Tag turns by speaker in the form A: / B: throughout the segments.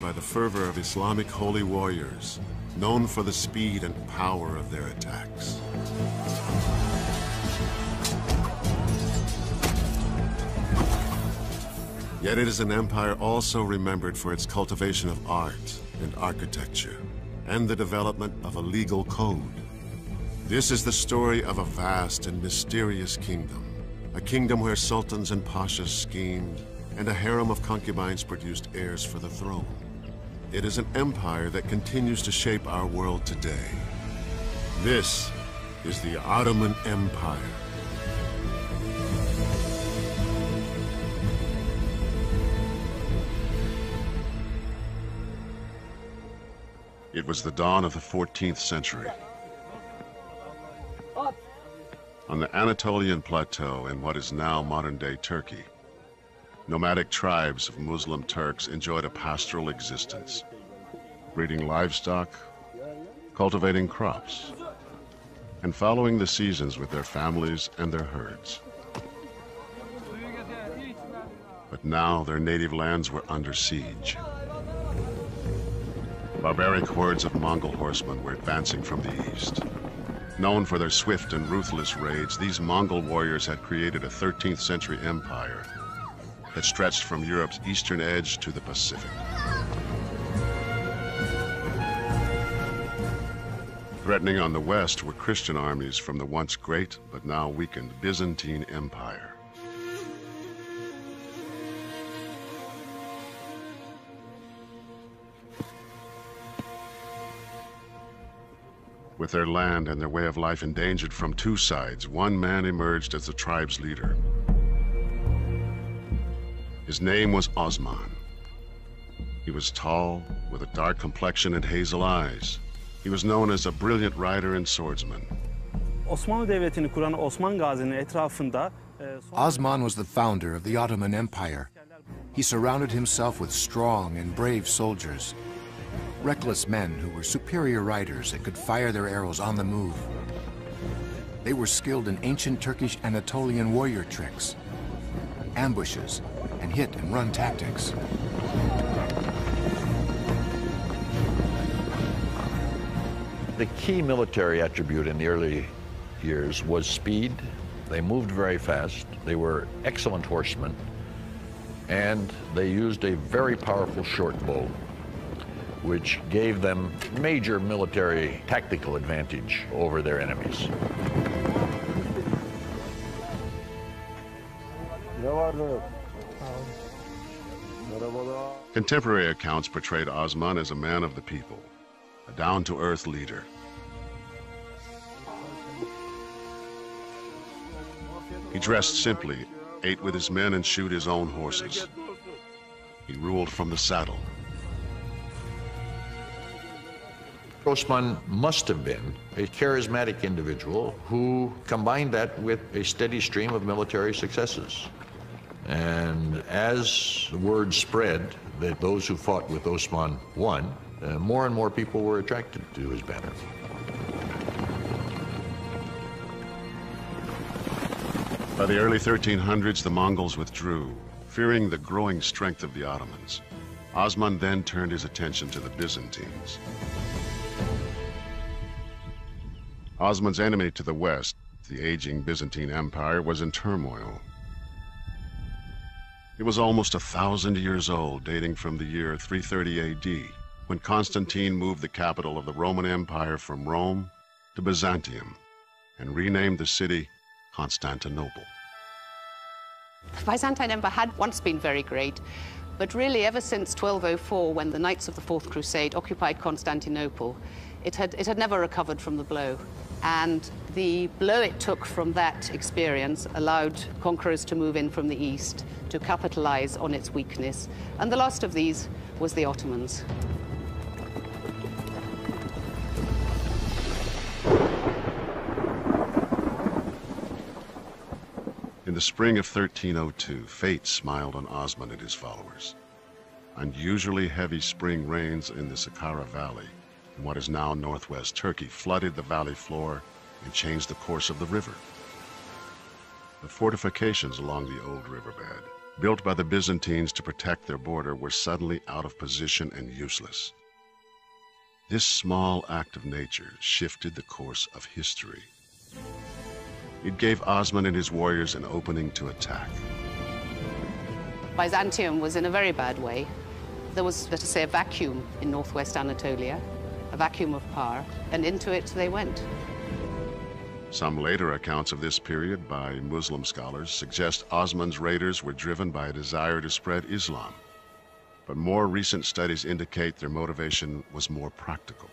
A: by the fervor of Islamic holy warriors, known for the speed and power of their attacks. Yet it is an empire also remembered for its cultivation of art and architecture, and the development of a legal code. This is the story of a vast and mysterious kingdom, a kingdom where sultans and pashas schemed, and a harem of concubines produced heirs for the throne. It is an empire that continues to shape our world today. This is the Ottoman Empire. It was the dawn of the 14th century. On the Anatolian plateau in what is now modern-day Turkey, nomadic tribes of Muslim Turks enjoyed a pastoral existence, breeding livestock, cultivating crops, and following the seasons with their families and their herds. But now their native lands were under siege. Barbaric hordes of Mongol horsemen were advancing from the east. Known for their swift and ruthless raids, these Mongol warriors had created a 13th century empire that stretched from Europe's eastern edge to the Pacific. Threatening on the west were Christian armies from the once great but now weakened Byzantine Empire. With their land and their way of life endangered from two sides, one man emerged as the tribe's leader. His name was Osman. He was tall, with a dark complexion and hazel eyes. He was known as a brilliant rider and swordsman.
B: Osmanlı Devleti'ni kuran Osman Gazi'nin etrafında
C: Osman was the founder of the Ottoman Empire. He surrounded himself with strong and brave soldiers, reckless men who were superior riders and could fire their arrows on the move. They were skilled in ancient Turkish Anatolian warrior tricks, ambushes, and hit and run tactics.
D: The key military attribute in the early years was speed. They moved very fast. They were excellent horsemen. And they used a very powerful short bow, which gave them major military tactical advantage over their enemies.
A: Contemporary accounts portrayed Osman as a man of the people, a down-to-earth leader. He dressed simply, ate with his men, and shoot his own horses. He ruled from the saddle.
D: Osman must have been a charismatic individual who combined that with a steady stream of military successes. And as the word spread that those who fought with Osman won, more and more people were attracted to his banner.
A: By the early 1300s, the Mongols withdrew, fearing the growing strength of the Ottomans. Osman then turned his attention to the Byzantines. Osman's enemy to the west, the aging Byzantine Empire, was in turmoil. It was almost 1,000 years old, dating from the year 330 AD, when Konstantin moved the capital of the Roman Empire from Rome to Byzantium and renamed the city Constantinople.
E: The Byzantine Empire had once been very great, but really ever since 1204, when the Knights of the Fourth Crusade occupied Constantinople, it had never recovered from the blow. And the blow it took from that experience allowed conquerors to move in from the east to capitalize on its weakness. And the last of these was the Ottomans.
A: In the spring of 1302, fate smiled on Osman and his followers. Unusually heavy spring rains in the Sakarya Valley, in what is now northwest Turkey, flooded the valley floor and changed the course of the river. The fortifications along the old riverbed built by the Byzantines to protect their border, were suddenly out of position and useless. This small act of nature shifted the course of history. It gave Osman and his warriors an opening to attack.
E: Byzantium was in a very bad way. There was, let us say, a vacuum in northwest Anatolia, a vacuum of power, and into it they went.
A: Some later accounts of this period by Muslim scholars suggest Osman's raiders were driven by a desire to spread Islam. But more recent studies indicate their motivation was more practical.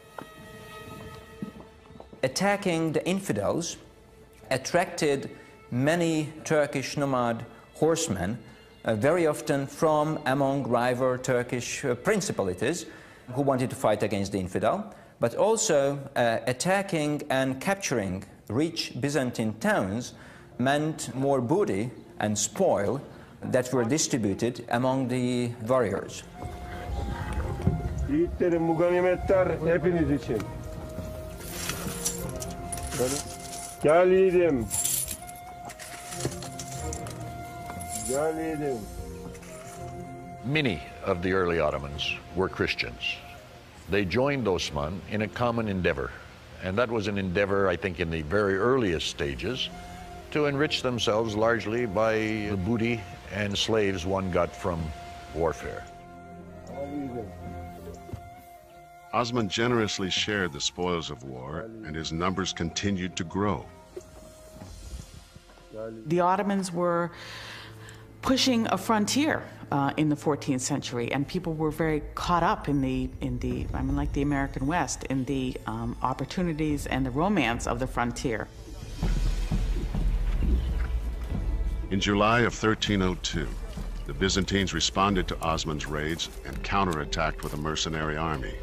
F: Attacking the infidels attracted many Turkish nomad horsemen, very often from among rival Turkish principalities who wanted to fight against the infidel, but also attacking and capturing rich Byzantine towns meant more booty and spoil that were distributed among the warriors.
G: Yiğitlerim, bu ganimetler hepiniz için. Gel yiğidim. Gel yiğidim.
D: Many of the early Ottomans were Christians. They joined Osman in a common endeavor, and that was an endeavor, I think, in the very earliest stages, to enrich themselves largely by the booty and slaves one got from warfare.
A: Osman generously shared the spoils of war, and his numbers continued to grow.
H: The Ottomans were pushing a frontier in the 14th century, and people were very caught up in the I mean, like the American West, in the opportunities and the romance of the frontier.
A: In July of 1302, the Byzantines responded to Osman's raids and counterattacked with a mercenary army.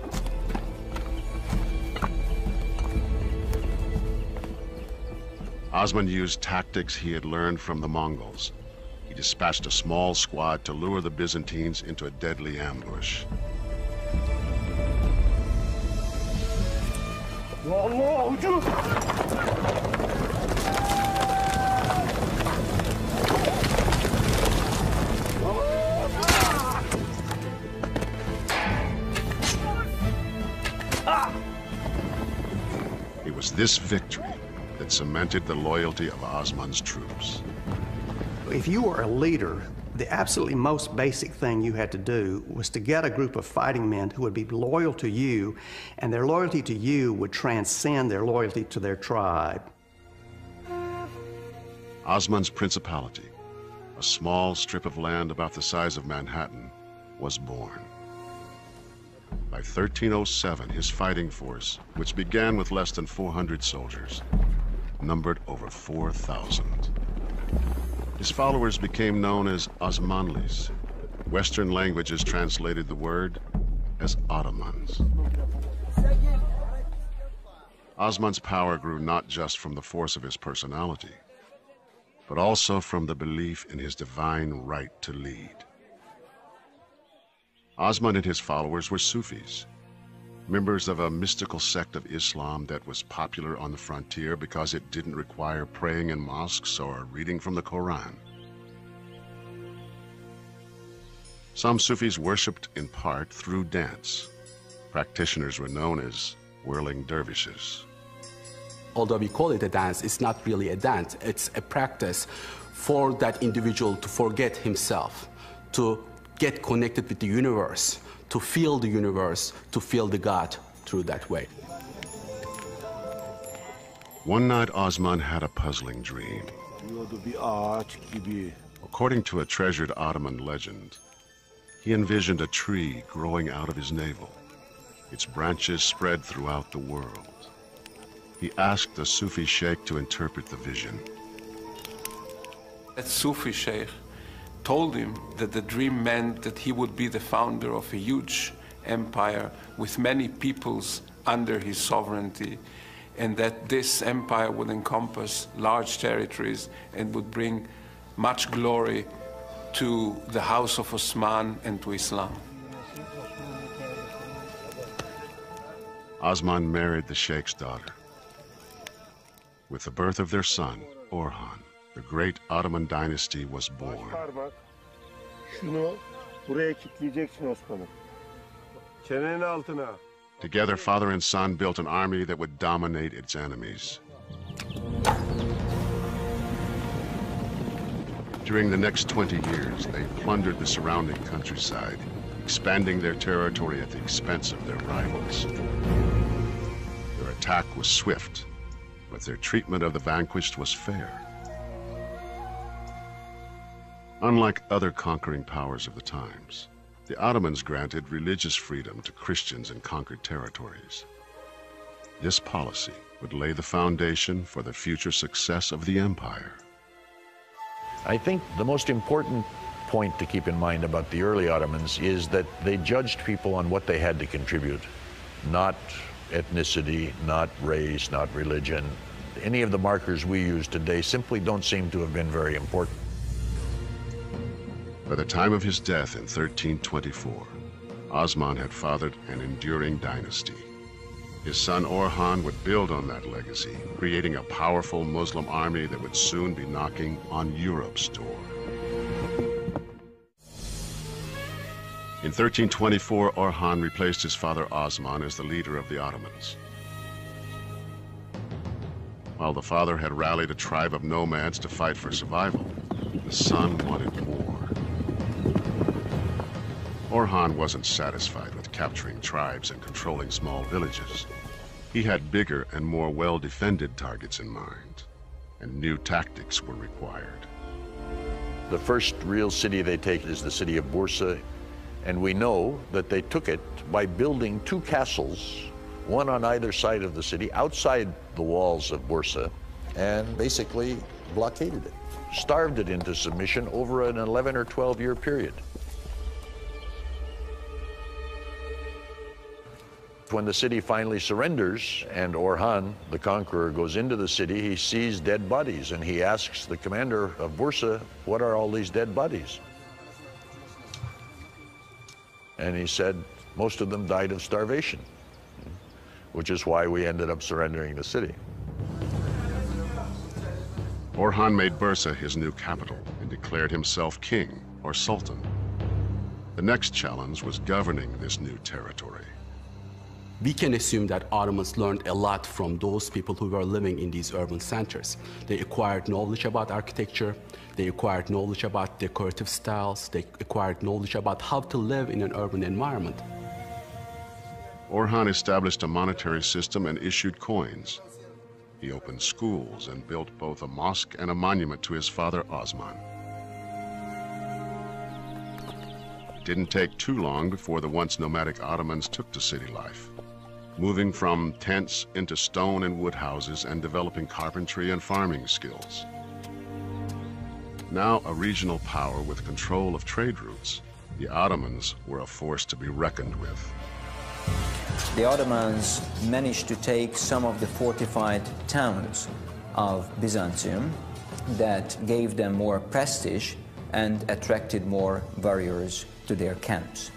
A: Osman used tactics he had learned from the Mongols. He dispatched a small squad to lure the Byzantines into a deadly ambush. It was this victory that cemented the loyalty of Osman's troops.
I: If you were a leader, the absolutely most basic thing you had to do was to get a group of fighting men who would be loyal to you, and their loyalty to you would transcend their loyalty to their tribe.
A: Osman's principality, a small strip of land about the size of Manhattan, was born. By 1307, his fighting force, which began with less than 400 soldiers, numbered over 4,000. His followers became known as Osmanlis. Western languages translated the word as Ottomans. Osman's power grew not just from the force of his personality, but also from the belief in his divine right to lead. Osman and his followers were Sufis, members of a mystical sect of Islam that was popular on the frontier because it didn't require praying in mosques or reading from the Quran. Some Sufis worshipped in part through dance. Practitioners were known as whirling dervishes.
J: Although we call it a dance, it's not really a dance. It's a practice for that individual to forget himself, to get connected with the universe, to feel the universe, to feel the God through that way.
A: One night, Osman had a puzzling dream. According to a treasured Ottoman legend, he envisioned a tree growing out of his navel. Its branches spread throughout the world. He asked a Sufi sheikh to interpret the vision.
K: That Sufi sheikh told him that the dream meant that he would be the founder of a huge empire with many peoples under his sovereignty, and that this empire would encompass large territories and would bring much glory to the House of Osman and to Islam.
A: Osman married the sheikh's daughter. With the birth of their son, Orhan, the great Ottoman dynasty was born.
G: Şunu buraya kilitleyeceksin Osman'ım. Çenenin altına.
A: Together, father and son built an army that would dominate its enemies. During the next 20 years, they plundered the surrounding countryside, expanding their territory at the expense of their rivals. Their attack was swift, but their treatment of the vanquished was fair. Unlike other conquering powers of the times, the Ottomans granted religious freedom to Christians in conquered territories. This policy would lay the foundation for the future success of the empire.
D: I think the most important point to keep in mind about the early Ottomans is that they judged people on what they had to contribute, not ethnicity, not race, not religion. Any of the markers we use today simply don't seem to have been very important.
A: By the time of his death in 1324, Osman had fathered an enduring dynasty. His son Orhan would build on that legacy, creating a powerful Muslim army that would soon be knocking on Europe's door. In 1324, Orhan replaced his father Osman as the leader of the Ottomans. While the father had rallied a tribe of nomads to fight for survival, the son wanted more. Orhan wasn't satisfied with capturing tribes and controlling small villages. He had bigger and more well-defended targets in mind, and new tactics were required.
D: The first real city they take is the city of Bursa, and we know that they took it by building two castles, one on either side of the city, outside the walls of Bursa, and basically blockaded it, starved it into submission over an 11 or 12-year period. When the city finally surrenders and Orhan, the conqueror, goes into the city, he sees dead bodies and he asks the commander of Bursa, "What are all these dead bodies?" And he said, "Most of them died of starvation," which is why we ended up surrendering the city.
A: Orhan made Bursa his new capital and declared himself king or sultan. The next challenge was governing this new territory.
J: We can assume that Ottomans learned a lot from those people who were living in these urban centers. They acquired knowledge about architecture, they acquired knowledge about decorative styles, they acquired knowledge about how to live in an urban environment.
A: Orhan established a monetary system and issued coins. He opened schools and built both a mosque and a monument to his father Osman. It didn't take too long before the once nomadic Ottomans took to city life, moving from tents into stone and wood houses and developing carpentry and farming skills. Now a regional power with control of trade routes, the Ottomans were a force to be reckoned with.
F: The Ottomans managed to take some of the fortified towns of Byzantium that gave them more prestige and attracted more warriors to their camps.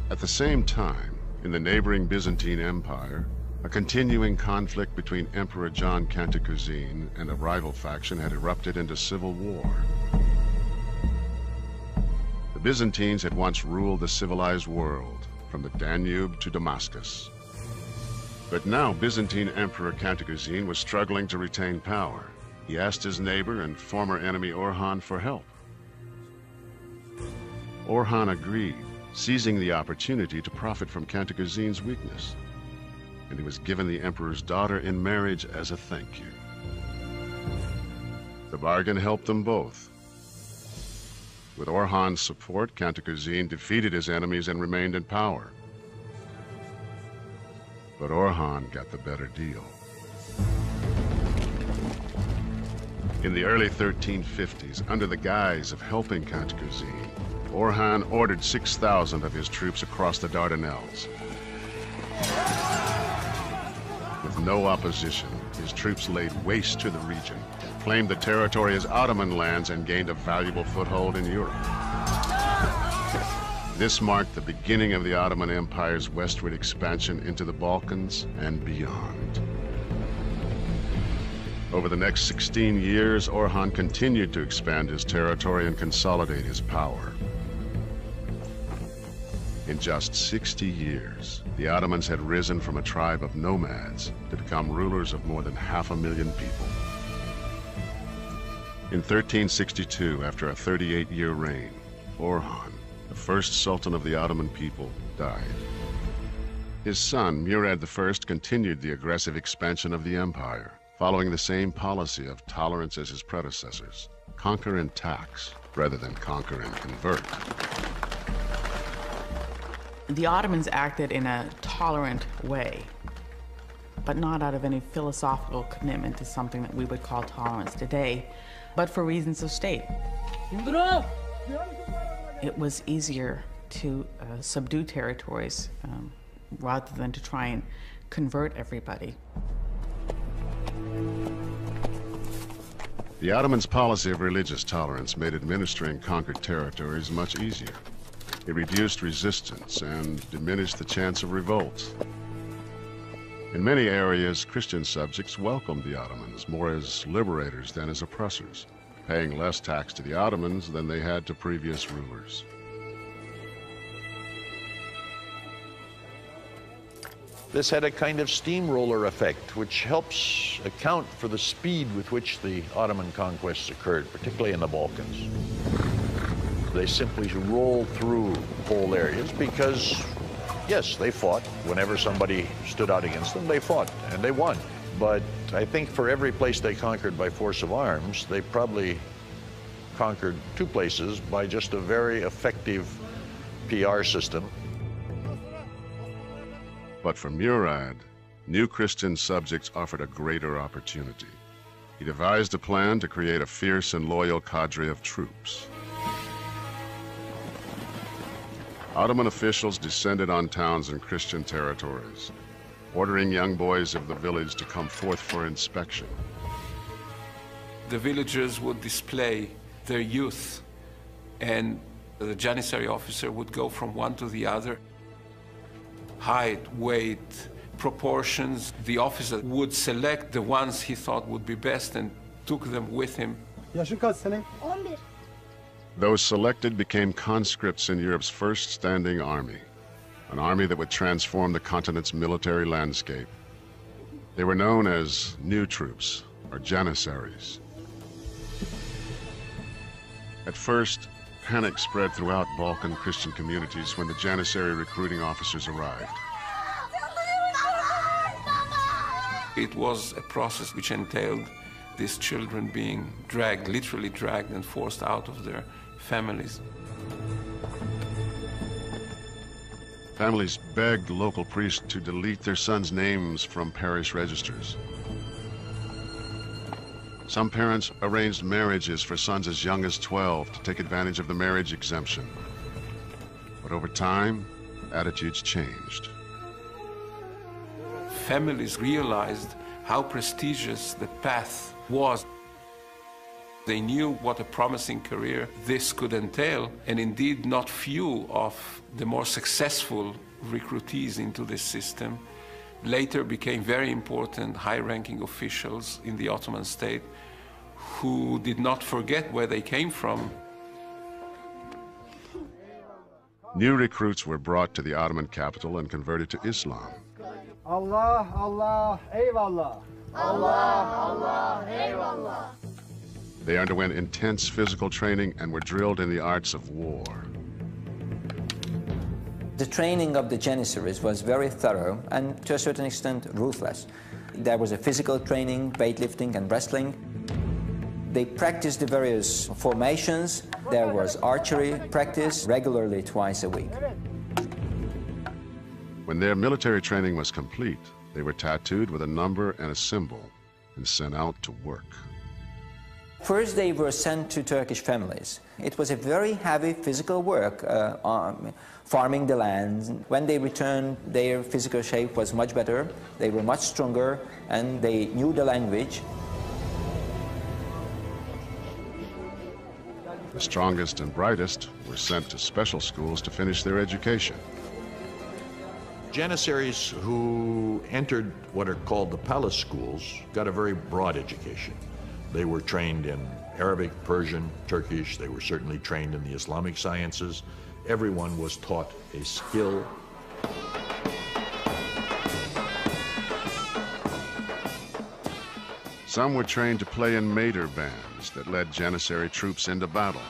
A: At the same time, in the neighboring Byzantine Empire, a continuing conflict between Emperor John Cantacuzene and a rival faction had erupted into civil war. The Byzantines had once ruled the civilized world, from the Danube to Damascus. But now Byzantine Emperor Cantacuzene was struggling to retain power. He asked his neighbor and former enemy Orhan for help. Orhan agreed, seizing the opportunity to profit from Cantacuzene's weakness. And he was given the emperor's daughter in marriage as a thank you. The bargain helped them both. With Orhan's support, Cantacuzene defeated his enemies and remained in power. But Orhan got the better deal. In the early 1350s, under the guise of helping Cantacuzene, Orhan ordered 6,000 of his troops across the Dardanelles. With no opposition, his troops laid waste to the region, claimed the territory as Ottoman lands, and gained a valuable foothold in Europe. This marked the beginning of the Ottoman Empire's westward expansion into the Balkans and beyond. Over the next 16 years, Orhan continued to expand his territory and consolidate his power. In just 60 years, the Ottomans had risen from a tribe of nomads to become rulers of more than 500,000 people. In 1362, after a 38-year reign, Orhan, the first sultan of the Ottoman people, died. His son, Murad I, continued the aggressive expansion of the empire, following the same policy of tolerance as his predecessors: conquer and tax, rather than conquer and convert.
H: The Ottomans acted in a tolerant way, but not out of any philosophical commitment to something that we would call tolerance today, but for reasons of state. It was easier to subdue territories rather than to try and convert everybody.
A: The Ottomans' policy of religious tolerance made administering conquered territories much easier. It reduced resistance and diminished the chance of revolt. In many areas, Christian subjects welcomed the Ottomans more as liberators than as oppressors, paying less tax to the Ottomans than they had to previous rulers.
D: This had a kind of steamroller effect, which helps account for the speed with which the Ottoman conquests occurred, particularly in the Balkans. They simply rolled through whole areas because, yes, they fought. Whenever somebody stood out against them, they fought, and they won. But I think for every place they conquered by force of arms, they probably conquered 2 places by just a very effective PR system.
A: But for Murad, new Christian subjects offered a greater opportunity. He devised a plan to create a fierce and loyal cadre of troops. Ottoman officials descended on towns in Christian territories, ordering young boys of the village to come forth for inspection.
K: The villagers would display their youth, and the Janissary officer would go from one to the other. Height, weight, proportions. The officer would select the ones he thought would be best and took them with him.
A: Those selected became conscripts in Europe's first standing army, an army that would transform the continent's military landscape. They were known as new troops, or Janissaries. At first, panic spread throughout Balkan Christian communities when the Janissary recruiting officers arrived.
K: It was a process which entailed these children being dragged, literally dragged and forced out of their families.
A: Families begged local priests to delete their sons' names from parish registers. Some parents arranged marriages for sons as young as 12 to take advantage of the marriage exemption. But over time, attitudes changed.
K: Families realized how prestigious the path was. They knew what a promising career this could entail, and indeed not few of the more successful recruitees into this system later became very important high-ranking officials in the Ottoman state who did not forget where they came from.
A: New recruits were brought to the Ottoman capital and converted to Islam.
G: Allah, Allah, eyvallah.
L: Allah, Allah, eyvallah.
A: They underwent intense physical training and were drilled in the arts of war.
F: The training of the Janissaries was very thorough and, to a certain extent, ruthless. There was a physical training, weightlifting and wrestling. They practiced the various formations. There was archery practice regularly twice a week.
A: When their military training was complete, they were tattooed with a number and a symbol and sent out to work.
F: First, they were sent to Turkish families. It was a very heavy physical work, farming the land. When they returned, their physical shape was much better. They were much stronger, and they knew the language.
A: The strongest and brightest were sent to special schools to finish their education.
D: Janissaries who entered what are called the palace schools got a very broad education. They were trained in Arabic, Persian, Turkish. They were certainly trained in the Islamic sciences. Everyone was taught a skill.
A: Some were trained to play in Mater bands that led Janissary troops into battle.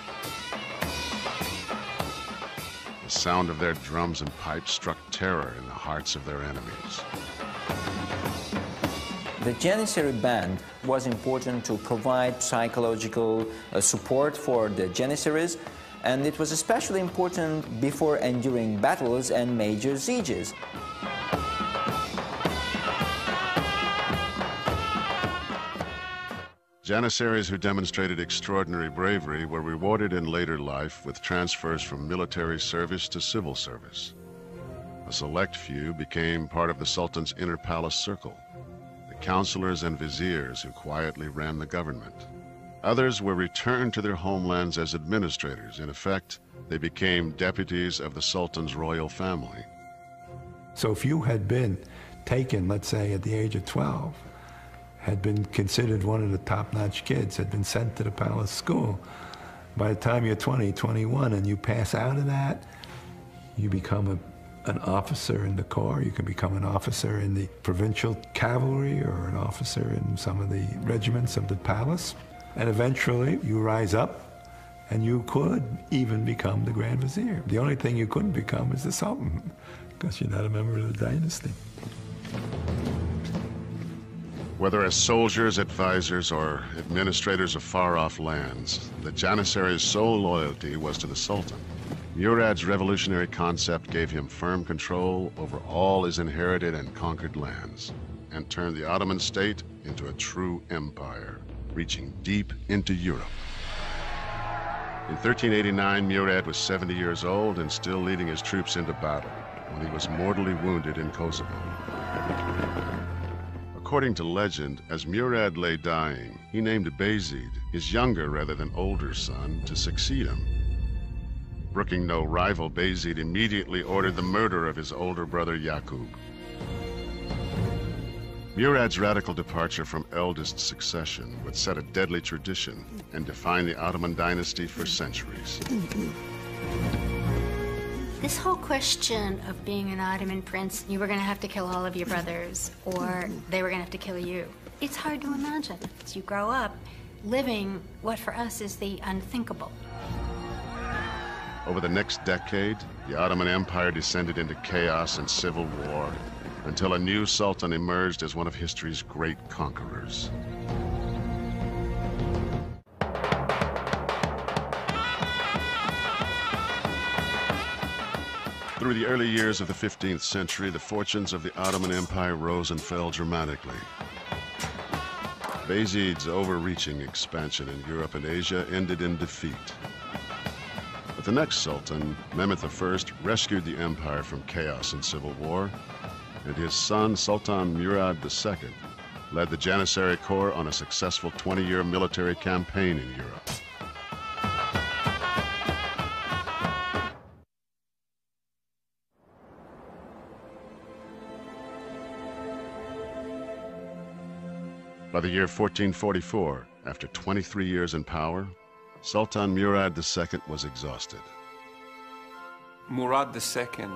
A: The sound of their drums and pipes struck terror in the hearts of their enemies.
F: The Janissary band was important to provide psychological support for the Janissaries, and it was especially important before and during battles and major sieges.
A: Janissaries who demonstrated extraordinary bravery were rewarded in later life with transfers from military service to civil service. A select few became part of the Sultan's inner palace circle, the counselors and viziers who quietly ran the government. Others were returned to their homelands as administrators. In effect, they became deputies of the Sultan's royal family.
M: So if you had been taken, let's say, at the age of 12, had been considered one of the top-notch kids, had been sent to the palace school, by the time you're 20, 21, and you pass out of that, you become an officer in the corps, you can become an officer in the provincial cavalry or an officer in some of the regiments of the palace. And eventually you rise up and you could even become the Grand Vizier. The only thing you couldn't become is the Sultan, because you're not a member of the dynasty.
A: Whether as soldiers, advisors, or administrators of far-off lands, the Janissary's sole loyalty was to the Sultan. Murad's revolutionary concept gave him firm control over all his inherited and conquered lands, and turned the Ottoman state into a true empire, reaching deep into Europe. In 1389, Murad was 70 years old and still leading his troops into battle when he was mortally wounded in Kosovo. According to legend, as Murad lay dying, he named Bayezid, his younger rather than older son, to succeed him. Brooking no rival, Bayezid immediately ordered the murder of his older brother Yaqub. Murad's radical departure from eldest succession would set a deadly tradition and define the Ottoman dynasty for centuries.
N: This whole question of being an Ottoman prince, you were going to have to kill all of your brothers, or they were going to have to kill you. It's hard to imagine. As you grow up, living what for us is the unthinkable.
A: Over the next decade, the Ottoman Empire descended into chaos and civil war until a new sultan emerged as one of history's great conquerors. Through the early years of the 15th century, the fortunes of the Ottoman Empire rose and fell dramatically. Bayezid's overreaching expansion in Europe and Asia ended in defeat. But the next sultan, Mehmed I, rescued the empire from chaos and civil war, and his son, Sultan Murad II, led the Janissary Corps on a successful 20-year military campaign in Europe. By the year 1444, after 23 years in power, Sultan Murad II was exhausted.
K: Murad II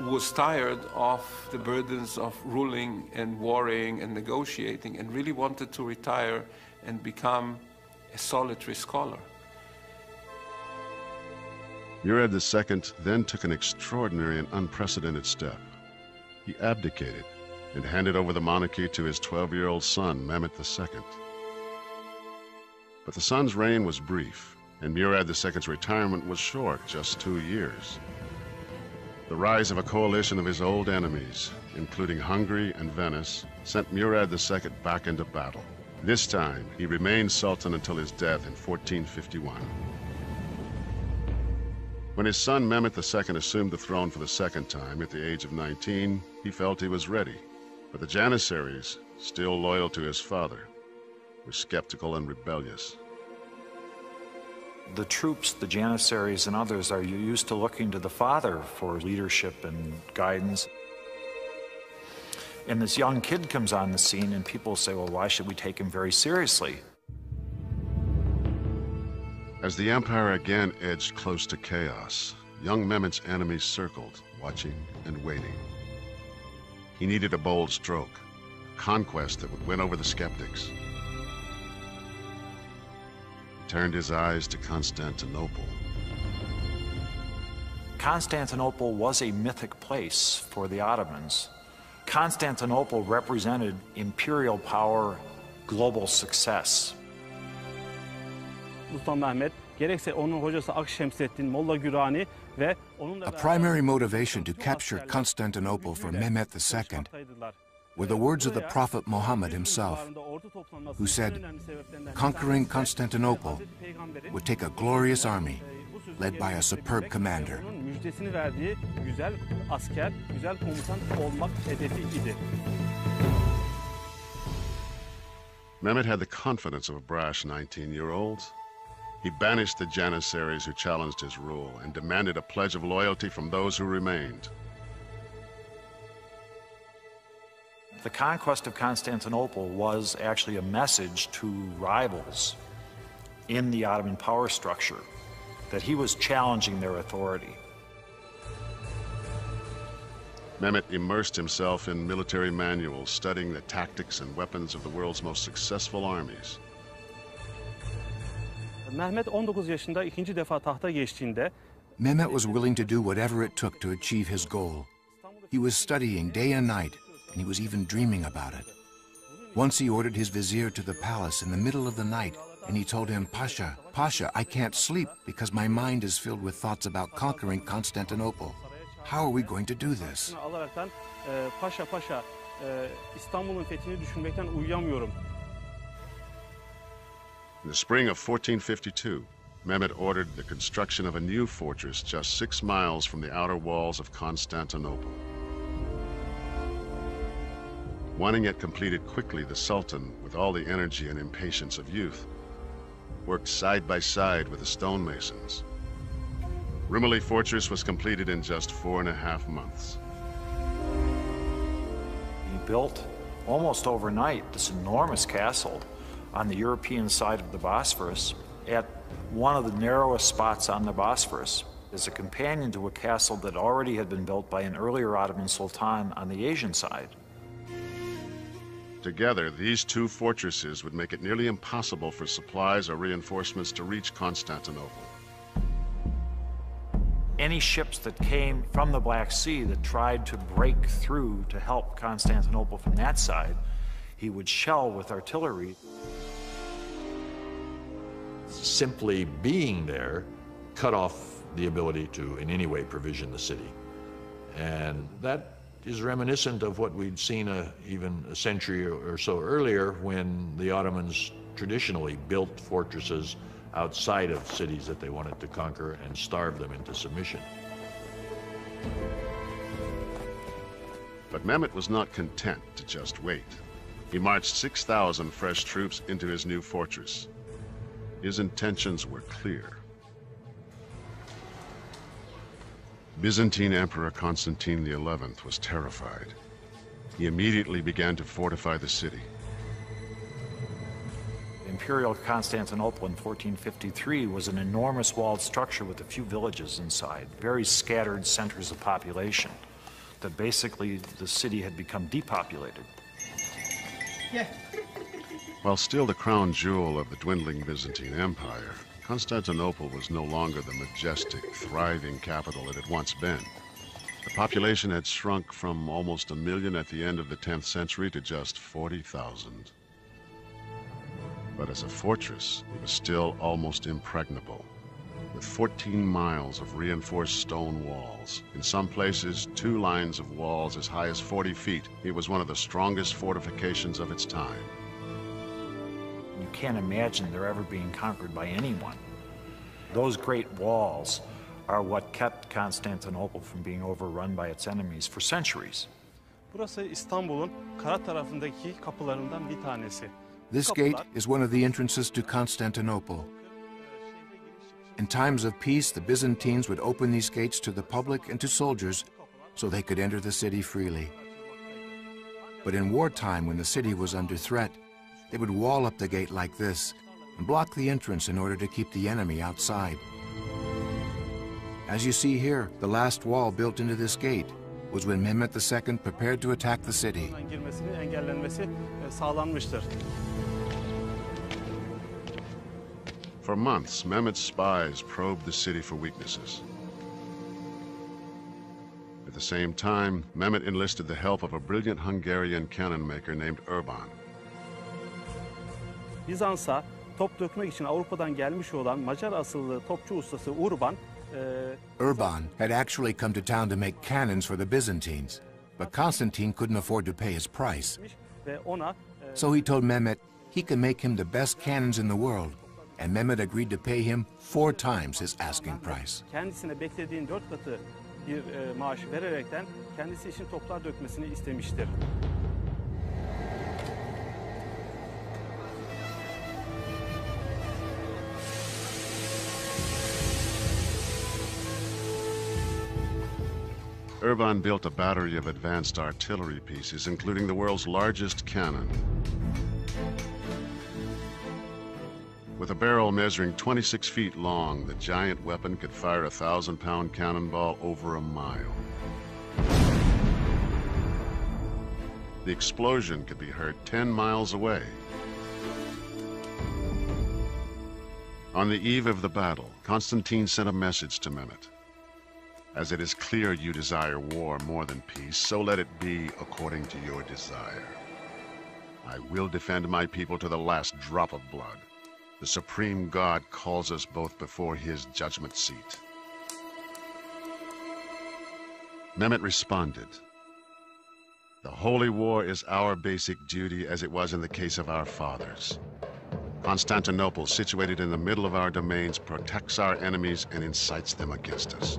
K: was tired of the burdens of ruling and warring and negotiating, and really wanted to retire and become a solitary scholar.
A: Murad II then took an extraordinary and unprecedented step. He abdicated and handed over the monarchy to his 12-year-old son, Mehmed II. But the son's reign was brief, and Murad II's retirement was short, just 2 years. The rise of a coalition of his old enemies, including Hungary and Venice, sent Murad II back into battle. This time, he remained sultan until his death in 1451. When his son Mehmed II assumed the throne for the second time at the age of 19, he felt he was ready. But the Janissaries, still loyal to his father, were skeptical and rebellious.
O: The troops, the Janissaries and others, are used to looking to the father for leadership and guidance. And this young kid comes on the scene, and people say, well, why should we take him very seriously?
A: As the empire again edged close to chaos, young Mehmet's enemies circled, watching and waiting. He needed a bold stroke, a conquest that would win over the skeptics. He turned his eyes to Constantinople.
O: Constantinople was a mythic place for the Ottomans. Constantinople represented imperial power, global success.
B: Sultan Mehmet, gerekse onun hocası Akşemseddin, Molla Gürani ve onunla
C: A primary motivation to capture Constantinople for Mehmet II were the words of the Prophet Muhammad himself, who said, conquering Constantinople would take a glorious army led by a superb commander.
B: Müjdesini verdiği güzel asker, güzel komutan olmak hedefi idi.
A: Mehmet had the confidence of a brash 19-year-old. He banished the Janissaries who challenged his rule and demanded a pledge of loyalty from those who remained.
O: The conquest of Constantinople was actually a message to rivals in the Ottoman power structure that he was challenging their authority.
A: Mehmet immersed himself in military manuals, studying the tactics and weapons of the world's most successful armies.
B: Mehmet 19 yaşında ikinci defa tahta geçtiğinde
C: Mehmet was willing to do whatever it took to achieve his goal. He was studying day and night, and he was even dreaming about it. Once he ordered his vizier to the palace in the middle of the night, and he told him, Pasha, Pasha, I can't sleep because my mind is filled with thoughts about conquering Constantinople. How are we going to do this?
B: alaraktan Paşa Paşa İstanbul'un fethini düşünmekten uyuyamıyorum.
A: In the spring of 1452, Mehmet ordered the construction of a new fortress just 6 miles from the outer walls of Constantinople. Wanting it completed quickly, the Sultan, with all the energy and impatience of youth, worked side by side with the stonemasons. Rumeli Fortress was completed in just 4.5 months.
O: He built, almost overnight, this enormous castle on the European side of the Bosphorus at one of the narrowest spots on the Bosphorus as a companion to a castle that already had been built by an earlier Ottoman sultan on the Asian side.
A: Together, these two fortresses would make it nearly impossible for supplies or reinforcements to reach Constantinople.
O: Any ships that came from the Black Sea that tried to break through to help Constantinople from that side, he would shell with artillery.
D: Simply being there cut off the ability to in any way provision the city. And that is reminiscent of what we'd seen even a century or so earlier when the Ottomans traditionally built fortresses outside of cities that they wanted to conquer and starve them into submission.
A: But Mehmet was not content to just wait. He marched 6,000 fresh troops into his new fortress. His intentions were clear. Byzantine Emperor Konstantin XI was terrified. He immediately began to fortify the city.
O: Imperial Constantinople in 1453 was an enormous walled structure with a few villages inside, very scattered centers of population, that basically the city had become depopulated.
G: Yeah.
A: While still the crown jewel of the dwindling Byzantine Empire, Constantinople was no longer the majestic, thriving capital it had once been. The population had shrunk from almost 1 million at the end of the 10th century to just 40,000. But as a fortress, it was still almost impregnable, with 14 miles of reinforced stone walls. In some places, 2 lines of walls as high as 40 feet. It was one of the strongest fortifications of its time.
O: You can't imagine they're ever being conquered by anyone. Those great walls are what kept Constantinople from being overrun by its enemies for centuries.
B: Burası İstanbul'un kara tarafındaki kapılarından bir tanesi.
C: This gate is one of the entrances to Constantinople. In times of peace, the Byzantines would open these gates to the public and to soldiers so they could enter the city freely. But in wartime, when the city was under threat, they would wall up the gate like this and block the entrance in order to keep the enemy outside. As you see here, the last wall built into this gate was when Mehmet II prepared to attack the city.
A: For months, Mehmet's spies probed the city for weaknesses. At the same time, Mehmet enlisted the help of a brilliant Hungarian cannon maker named Urban.
B: Bizans'a top dökmek için Avrupa'dan gelmiş olan Macar asıllı topçu ustası Urban
C: Urban had actually come to town to make cannons for the Byzantines, but Konstantin couldn't afford to pay his price. So he told Mehmet he could make him the best cannons in the world, and Mehmet agreed to pay him 4 times his asking price.
B: Kendisine beklediğin 4 katı bir maaş vererekten kendisi için toplar dökmesini istemiştir.
A: Urban built a battery of advanced artillery pieces, including the world's largest cannon. With a barrel measuring 26 feet long, the giant weapon could fire a 1,000-pound cannonball over a mile. The explosion could be heard 10 miles away. On the eve of the battle, Konstantin sent a message to Mehmet. As it is clear you desire war more than peace, so let it be according to your desire. I will defend my people to the last drop of blood. The Supreme God calls us both before his judgment seat. Mehmet responded, "The holy war is our basic duty as it was in the case of our fathers. Constantinople, situated in the middle of our domains, protects our enemies and incites them against us.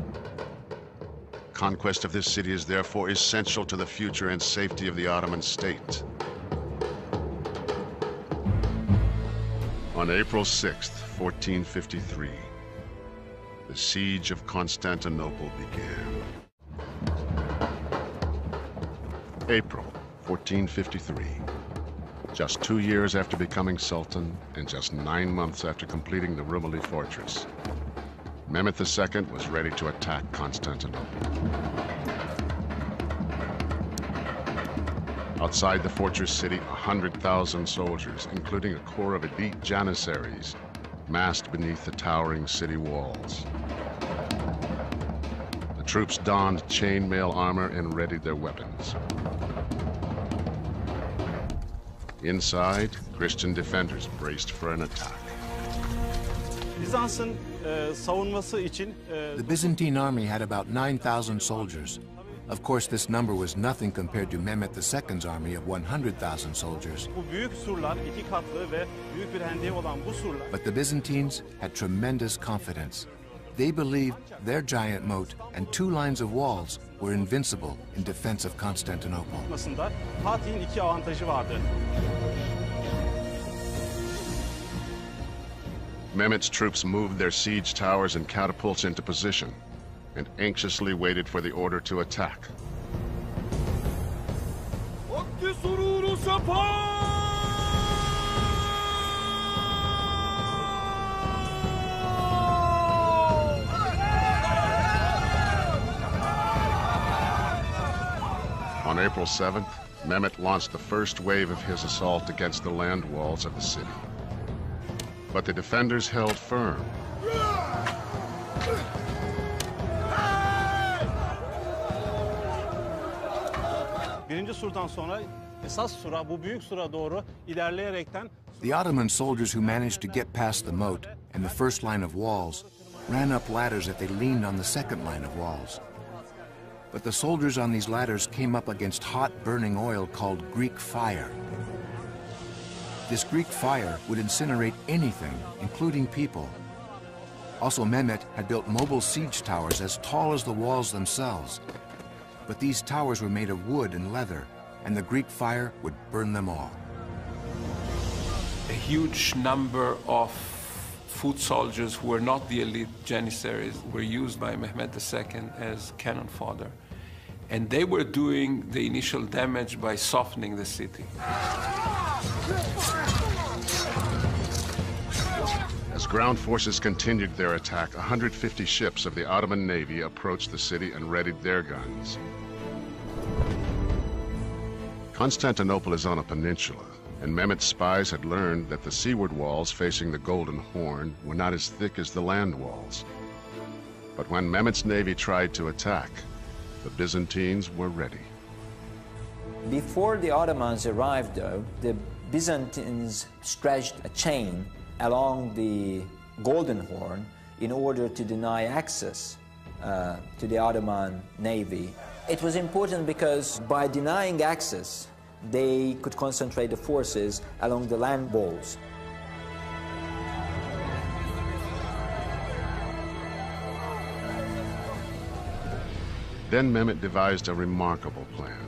A: Conquest of this city is therefore essential to the future and safety of the Ottoman state." On April 6th, 1453, the siege of Constantinople began. April 1453, just 2 years after becoming Sultan and just 9 months after completing the Rumeli fortress, Mehmet II was ready to attack Constantinople. Outside the fortress city, 100,000 soldiers, including a corps of elite janissaries, massed beneath the towering city walls. The troops donned chainmail armor and readied their weapons. Inside, Christian defenders braced for an attack.
C: The Byzantine army had about 9,000 soldiers. Of course, this number was nothing compared to Mehmet II's army of 100,000 soldiers. But the Byzantines had tremendous confidence. They believed their giant moat and 2 lines of walls were invincible in defense of Constantinople.
A: Mehmet's troops moved their siege towers and catapults into position and anxiously waited for the order to attack. On April 7th, Mehmet launched the first wave of his assault against the land walls of the city. But the defenders held firm.
C: The Ottoman soldiers who managed to get past the moat and the first line of walls ran up ladders that they leaned on the second line of walls. But the soldiers on these ladders came up against hot burning oil called Greek fire. This Greek fire would incinerate anything, including people. Also, Mehmet had built mobile siege towers as tall as the walls themselves. But these towers were made of wood and leather, and the Greek fire would burn them all.
K: A huge number of foot soldiers who were not the elite janissaries were used by Mehmet II as cannon fodder. And they were doing the initial damage by softening the city.
A: As ground forces continued their attack, 150 ships of the Ottoman Navy approached the city and readied their guns. Constantinople is on a peninsula, and Mehmet's spies had learned that the seaward walls facing the Golden Horn were not as thick as the land walls. But when Mehmet's navy tried to attack, the Byzantines were ready.
F: Before the Ottomans arrived, though, the Byzantines stretched a chain along the Golden Horn in order to deny access to the Ottoman navy. It was important because by denying access, they could concentrate the forces along the land walls.
A: Then Mehmet devised a remarkable plan.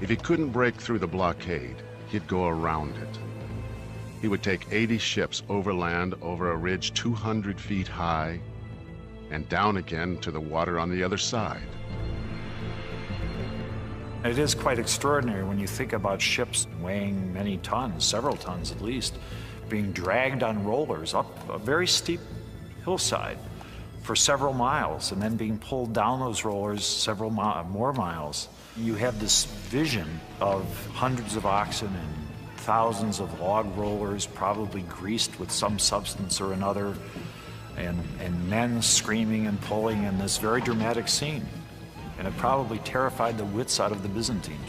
A: If he couldn't break through the blockade, he'd go around it. He would take 80 ships overland over a ridge 200 feet high and down again to the water on the other side.
O: It is quite extraordinary when you think about ships weighing many tons, several tons at least, being dragged on rollers up a very steep hillside for several miles and then being pulled down those rollers several more miles. You have this vision of hundreds of oxen and thousands of log rollers, probably greased with some substance or another, and men screaming and pulling in this very dramatic scene. And it probably terrified the wits out of the Byzantines.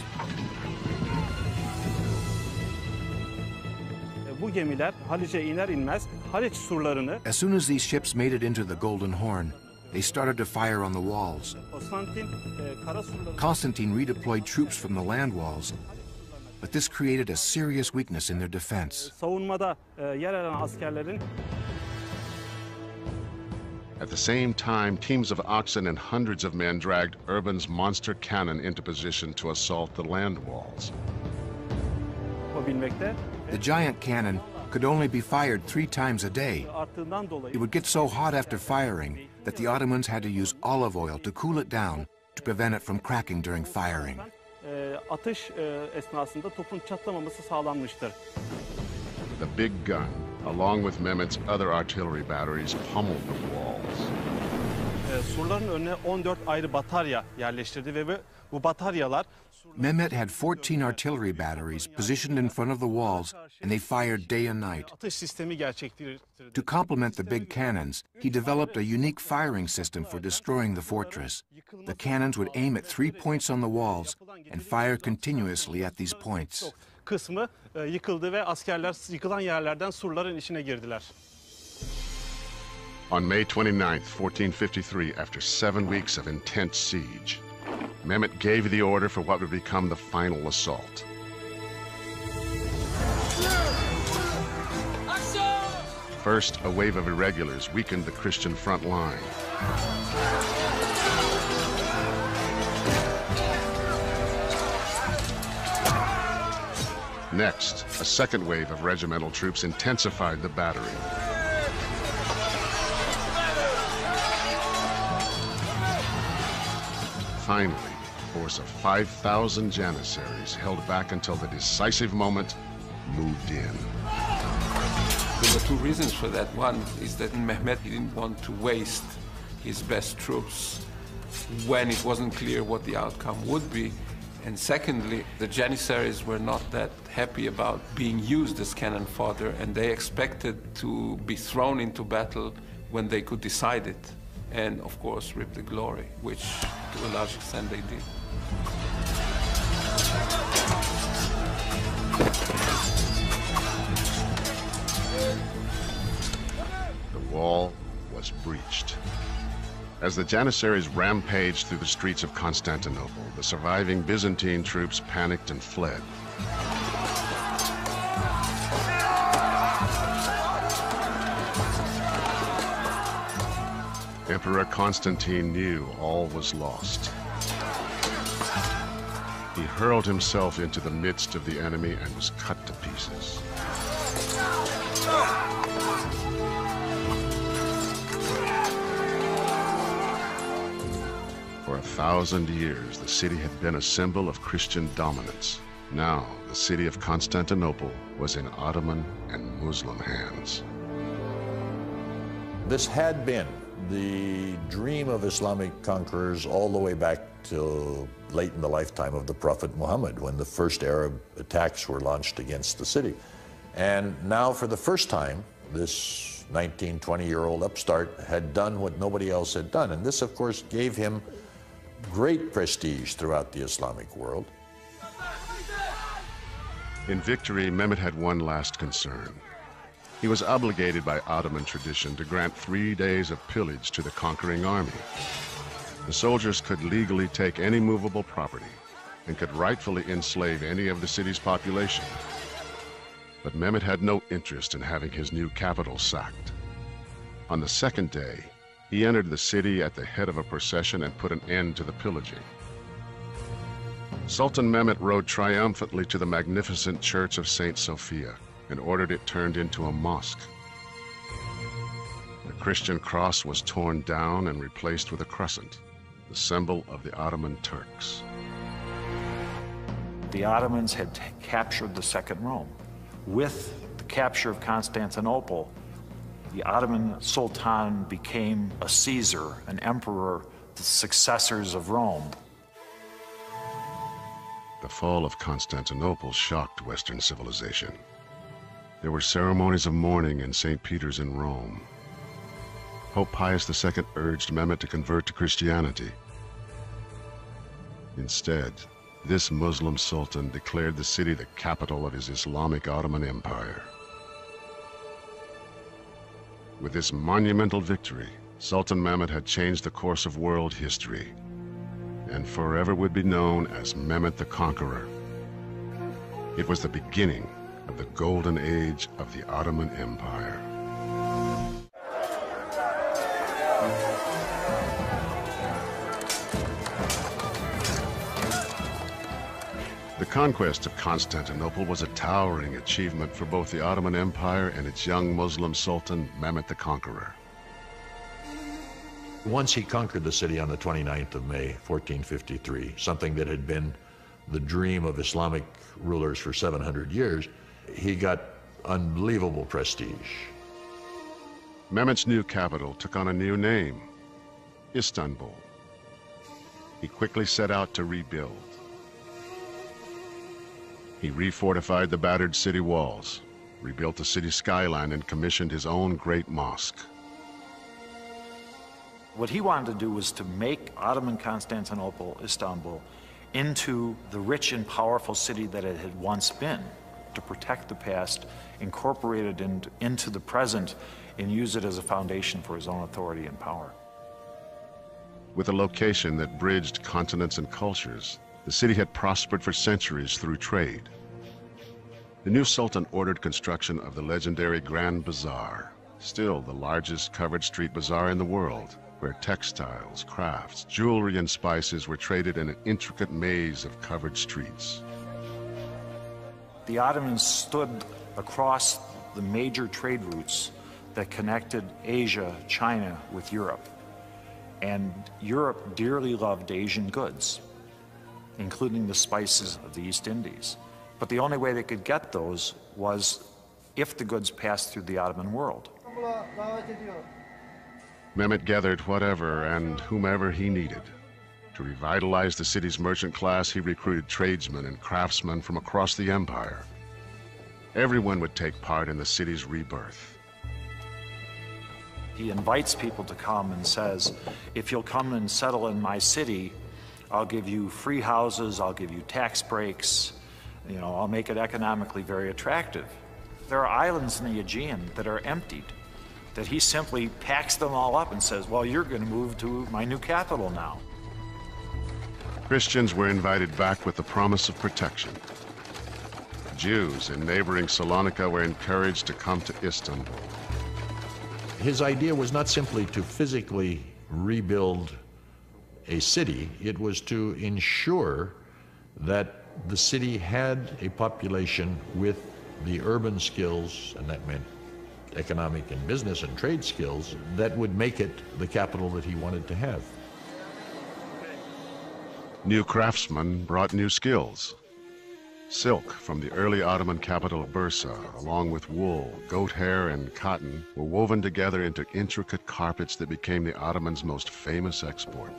C: As soon as these ships made it into the Golden Horn, they started to fire on the walls. Konstantin redeployed troops from the land walls, but this created a serious weakness in their defense.
A: At the same time, teams of oxen and hundreds of men dragged Urban's monster cannon into position to assault the land walls.
C: The giant cannon could only be fired 3 times a day. It would get so hot after firing that the Ottomans had to use olive oil to cool it down to prevent it from cracking during firing.
A: The big gun, along with Mehmet's other artillery batteries, pummeled the walls.
C: Mehmet had 14 artillery batteries positioned in front of the walls, and they fired day and night. To complement the big cannons, he developed a unique firing system for destroying the fortress. The cannons would aim at 3 points on the walls and fire continuously at these points.
A: On May 29, 1453, after 7 weeks of intense siege, Mehmet gave the order for what would become the final assault. First, a wave of irregulars weakened the Christian front line. Next, a second wave of regimental troops intensified the battery. Finally, a force of 5,000 Janissaries held back until the decisive moment moved in.
K: There were 2 reasons for that. One is that Mehmet didn't want to waste his best troops when it wasn't clear what the outcome would be. And secondly, the Janissaries were not that happy about being used as cannon fodder, and they expected to be thrown into battle when they could decide it, and of course reap the glory, which to a large extent they did.
A: The wall was breached. As the Janissaries rampaged through the streets of Constantinople, the surviving Byzantine troops panicked and fled. Emperor Konstantin knew all was lost. He hurled himself into the midst of the enemy and was cut to pieces. For For 1,000 years, the city had been a symbol of Christian dominance. Now, the city of Constantinople was in Ottoman and Muslim hands.
D: This had been the dream of Islamic conquerors all the way back till late in the lifetime of the Prophet Muhammad, when the first Arab attacks were launched against the city. And now, for the first time, this 19, 20-year-old upstart had done what nobody else had done. And this, of course, gave him great prestige throughout the Islamic world.
A: In victory, Mehmet had one last concern. He was obligated by Ottoman tradition to grant 3 days of pillage to the conquering army. The soldiers could legally take any movable property and could rightfully enslave any of the city's population. But Mehmet had no interest in having his new capital sacked. On the second day, he entered the city at the head of a procession and put an end to the pillaging. Sultan Mehmet rode triumphantly to the magnificent church of St. Sophia and ordered it turned into a mosque. The Christian cross was torn down and replaced with a crescent, the symbol of the Ottoman Turks.
O: The Ottomans had captured the Second Rome. With the capture of Constantinople, the Ottoman Sultan became a Caesar, an emperor, the successors of Rome.
A: The fall of Constantinople shocked Western civilization. There were ceremonies of mourning in St. Peter's in Rome. Pope Pius II urged Mehmet to convert to Christianity. Instead, this Muslim sultan declared the city the capital of his Islamic Ottoman Empire. With this monumental victory, Sultan Mehmet had changed the course of world history and forever would be known as Mehmet the Conqueror. It was the beginning of the golden age of the Ottoman Empire. The conquest of Constantinople was a towering achievement for both the Ottoman Empire and its young Muslim sultan, Mehmet the Conqueror.
D: Once he conquered the city on the 29th of May, 1453, something that had been the dream of Islamic rulers for 700 years, he got unbelievable prestige.
A: Mehmet's new capital took on a new name, Istanbul. He quickly set out to rebuild. He refortified the battered city walls, rebuilt the city skyline, and commissioned his own great mosque.
O: What he wanted to do was to make Ottoman Constantinople, Istanbul, into the rich and powerful city that it had once been, to protect the past, incorporate it into the present, and use it as a foundation for his own authority and power.
A: With a location that bridged continents and cultures, the city had prospered for centuries through trade. The new sultan ordered construction of the legendary Grand Bazaar, still the largest covered street bazaar in the world, where textiles, crafts, jewelry, and spices were traded in an intricate maze of covered streets.
O: The Ottomans stood across the major trade routes that connected Asia, China with Europe. And Europe dearly loved Asian goods, including the spices of the East Indies. But the only way they could get those was if the goods passed through the Ottoman world.
A: Mehmet gathered whatever and whomever he needed. To revitalize the city's merchant class, he recruited tradesmen and craftsmen from across the empire. Everyone would take part in the city's rebirth.
O: He invites people to come and says, if you'll come and settle in my city, I'll give you free houses, I'll give you tax breaks, I'll make it economically very attractive. There are islands in the Aegean that are emptied, that he simply packs them all up and says, well, you're going to move to my new capital now.
A: Christians were invited back with the promise of protection. Jews in neighboring Salonika were encouraged to come to Istanbul.
D: His idea was not simply to physically rebuild a city, it was to ensure that the city had a population with the urban skills, and that meant economic and business and trade skills, that would make it the capital that he wanted to have.
A: New craftsmen brought new skills. Silk from the early Ottoman capital Bursa, along with wool, goat hair, and cotton, were woven together into intricate carpets that became the Ottomans' most famous export.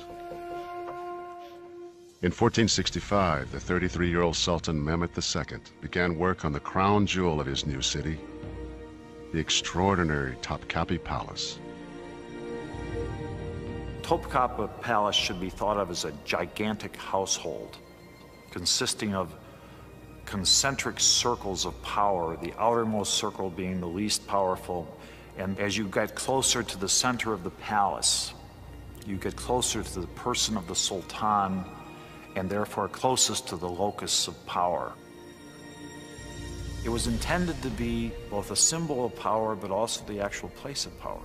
A: In 1465, the 33-year-old Sultan Mehmet II began work on the crown jewel of his new city, the extraordinary Topkapi Palace.
O: Topkapi Palace should be thought of as a gigantic household consisting of concentric circles of power, the outermost circle being the least powerful. And as you get closer to the center of the palace, you get closer to the person of the Sultan, and therefore closest to the locus of power. It was intended to be both a symbol of power, but also the actual place of power.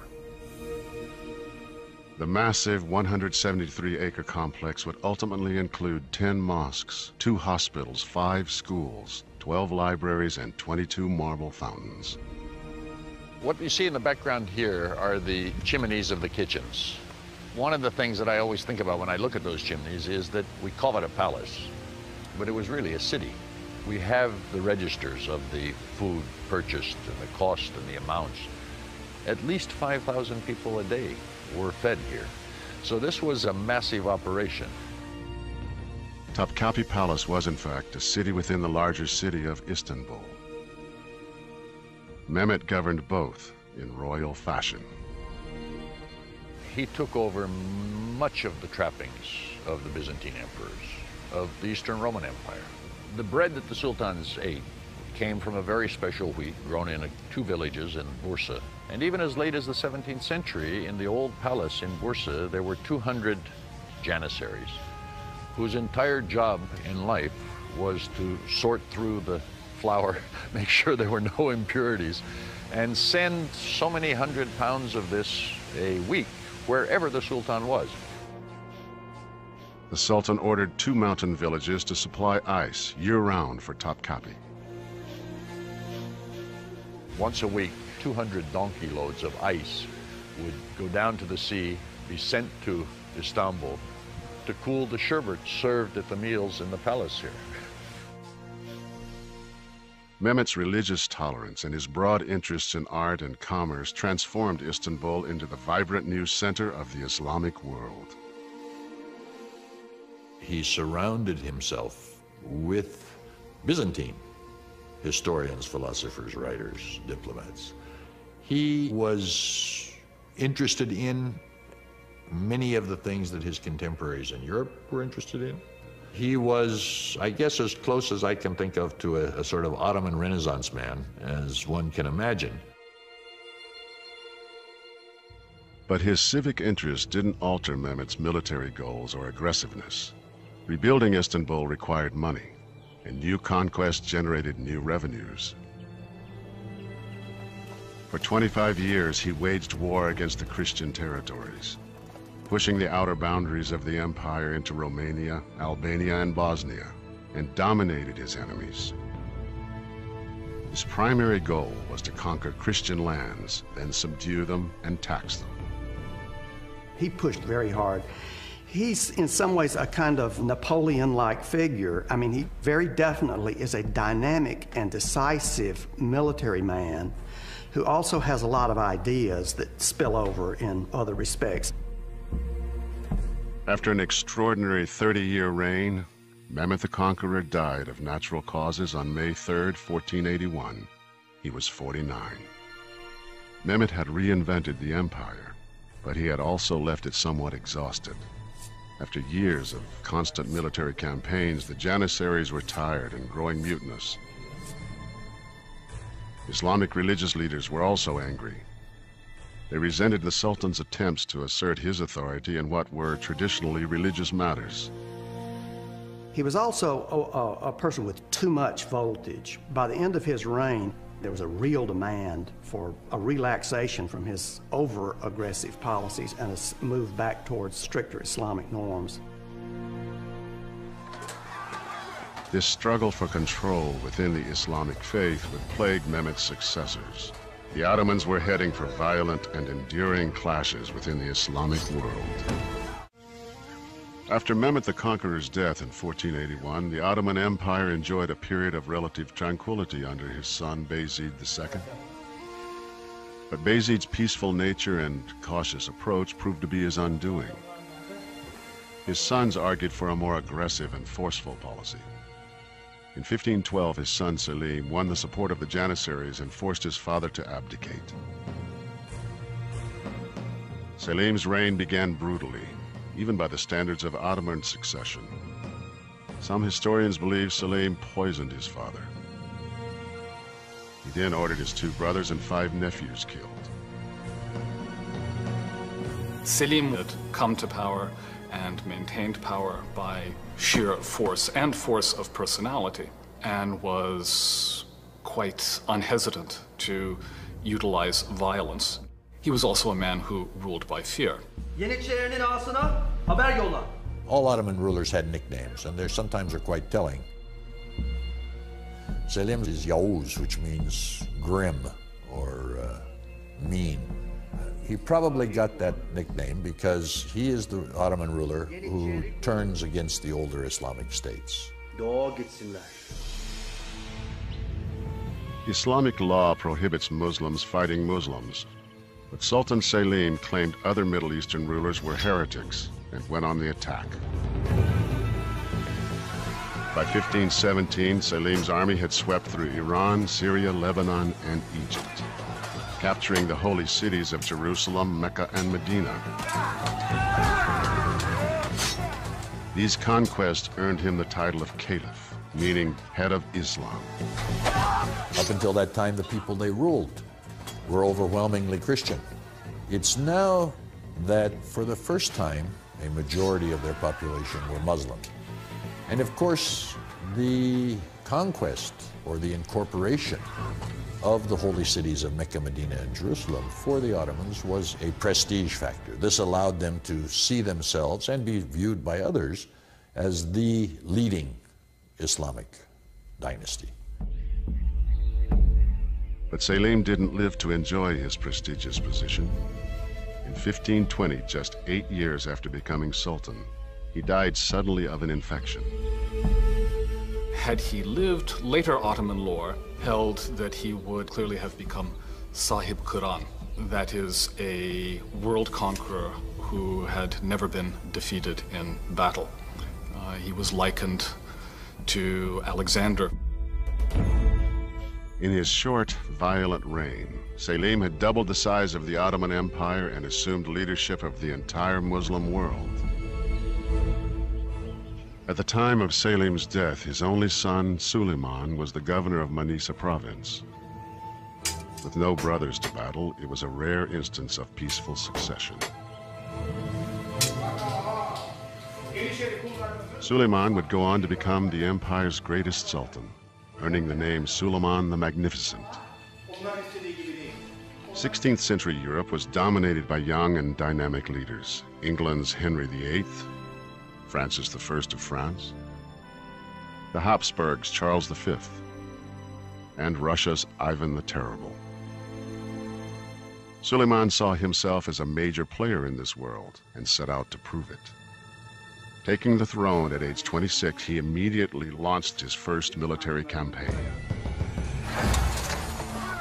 A: The massive 173-acre complex would ultimately include 10 mosques, 2 hospitals, 5 schools, 12 libraries, and 22 marble fountains.
D: What you see in the background here are the chimneys of the kitchens. One of the things that I always think about when I look at those chimneys is that we call it a palace, but it was really a city. We have the registers of the food purchased and the cost and the amounts. At least 5,000 people a day were fed here. So this was a massive operation.
A: Topkapi Palace was, in fact, a city within the larger city of Istanbul. Mehmet governed both in royal fashion.
D: He took over much of the trappings of the Byzantine emperors, of the Eastern Roman Empire. The bread that the sultans ate came from a very special wheat grown in 2 villages in Bursa. And even as late as the 17th century, in the old palace in Bursa, there were 200 janissaries whose entire job in life was to sort through the flour, make sure there were no impurities, and send so many 100 pounds of this a week wherever the sultan was.
A: The Sultan ordered 2 mountain villages to supply ice year-round for Topkapi.
D: Once a week, 200 donkey loads of ice would go down to the sea, be sent to Istanbul to cool the sherbet served at the meals in the palace here.
A: Mehmet's religious tolerance and his broad interests in art and commerce transformed Istanbul into the vibrant new center of the Islamic world.
D: He surrounded himself with Byzantine historians, philosophers, writers, diplomats. He was interested in many of the things that his contemporaries in Europe were interested in. He was, I guess, as close as I can think of to a sort of Ottoman Renaissance man as one can imagine.
A: But his civic interest didn't alter Mehmet's military goals or aggressiveness. Rebuilding Istanbul required money, and new conquests generated new revenues. For 25 years, he waged war against the Christian territories, pushing the outer boundaries of the empire into Romania, Albania, and Bosnia, and dominated his enemies. His primary goal was to conquer Christian lands, then subdue them and tax them.
I: He pushed very hard. He's in some ways a kind of Napoleon-like figure. I mean, he very definitely is a dynamic and decisive military man who also has a lot of ideas that spill over in other respects.
A: After an extraordinary 30-year reign, Mehmet the Conqueror died of natural causes on May 3rd, 1481. He was 49. Mehmet had reinvented the empire, but he had also left it somewhat exhausted. After years of constant military campaigns, the Janissaries were tired and growing mutinous. Islamic religious leaders were also angry. They resented the Sultan's attempts to assert his authority in what were traditionally religious matters.
I: He was also a person with too much voltage. By the end of his reign, there was a real demand for a relaxation from his over-aggressive policies and a move back towards stricter Islamic norms.
A: This struggle for control within the Islamic faith would plague Mehmet's successors. The Ottomans were heading for violent and enduring clashes within the Islamic world. After Mehmet the Conqueror's death in 1481, the Ottoman Empire enjoyed a period of relative tranquility under his son Bayezid II. But Bayezid's peaceful nature and cautious approach proved to be his undoing. His sons argued for a more aggressive and forceful policy. In 1512, his son Selim won the support of the Janissaries and forced his father to abdicate. Selim's reign began brutally, even by the standards of Ottoman succession. Some historians believe Selim poisoned his father. He then ordered his 2 brothers and 5 nephews killed.
P: Selim had come to power and maintained power by sheer force and force of personality, and was quite unhesitant to utilize violence. He was also a man who ruled by fear.
D: All Ottoman rulers had nicknames, and they sometimes are quite telling. Selim is Yavuz, which means grim or mean. He probably got that nickname because he is the Ottoman ruler who turns against the older Islamic states.
A: Islamic law prohibits Muslims fighting Muslims, but Sultan Selim claimed other Middle Eastern rulers were heretics and went on the attack. By 1517, Selim's army had swept through Iran, Syria, Lebanon, and Egypt, capturing the holy cities of Jerusalem, Mecca, and Medina. These conquests earned him the title of Caliph, meaning head of Islam.
D: Up until that time, the people they ruled were overwhelmingly Christian. It's now that, for the first time, a majority of their population were Muslim. And of course, the conquest or the incorporation of the holy cities of Mecca, Medina, and Jerusalem for the Ottomans was a prestige factor. This allowed them to see themselves and be viewed by others as the leading Islamic dynasty.
A: But Selim didn't live to enjoy his prestigious position. In 1520, just 8 years after becoming Sultan, he died suddenly of an infection.
P: Had he lived, later Ottoman lore held that he would clearly have become Sahib Quran, that is, a world conqueror who had never been defeated in battle. He was likened to Alexander.
A: In his short, violent reign, Selim had doubled the size of the Ottoman Empire and assumed leadership of the entire Muslim world. At the time of Selim's death, his only son, Suleiman, was the governor of Manisa province. With no brothers to battle, it was a rare instance of peaceful succession. Suleiman would go on to become the empire's greatest sultan, earning the name Suleiman the Magnificent. 16th century Europe was dominated by young and dynamic leaders. England's Henry VIII, Francis I of France, the Habsburgs' Charles V, and Russia's Ivan the Terrible. Suleiman saw himself as a major player in this world and set out to prove it. Taking the throne at age 26, he immediately launched his first military campaign.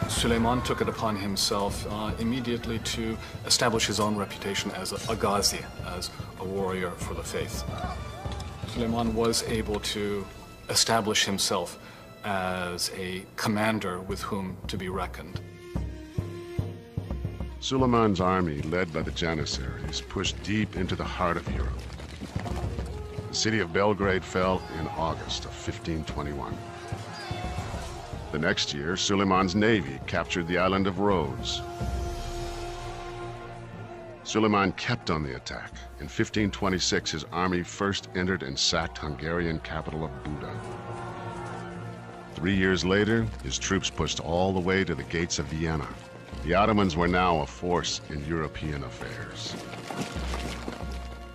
P: Suleiman took it upon himself immediately to establish his own reputation as a Ghazi, as a warrior for the faith. Suleiman was able to establish himself as a commander with whom to be reckoned.
A: Suleiman's army, led by the Janissaries, pushed deep into the heart of Europe. The city of Belgrade fell in August of 1521. The next year, Suleiman's navy captured the island of Rhodes. Suleiman kept on the attack. In 1526, his army first entered and sacked Hungarian capital of Buda. 3 years later, his troops pushed all the way to the gates of Vienna. The Ottomans were now a force in European affairs.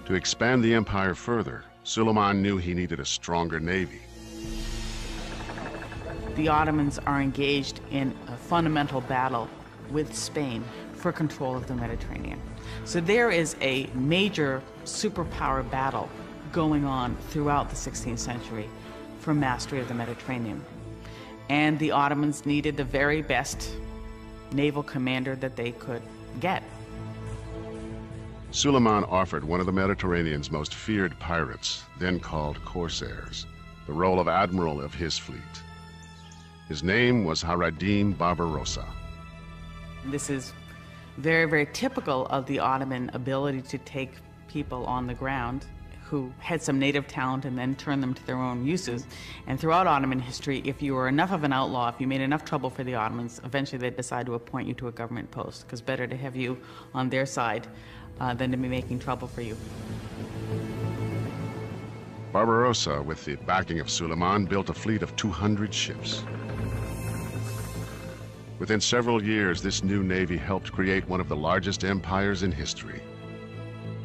A: To expand the empire further, Suleiman knew he needed a stronger navy.
H: The Ottomans are engaged in a fundamental battle with Spain for control of the Mediterranean. So there is a major superpower battle going on throughout the 16th century for mastery of the Mediterranean. And the Ottomans needed the very best naval commander that they could get.
A: Suleiman offered one of the Mediterranean's most feared pirates, then called corsairs, the role of admiral of his fleet. His name was Hayreddin Barbarossa.
H: This is very, very typical of the Ottoman ability to take people on the ground who had some native talent and then turn them to their own uses. And throughout Ottoman history, if you were enough of an outlaw, if you made enough trouble for the Ottomans, eventually they'd decide to appoint you to a government post, because better to have you on their side than to be making trouble for you.
A: Barbarossa, with the backing of Suleiman, built a fleet of 200 ships. Within several years, this new navy helped create one of the largest empires in history,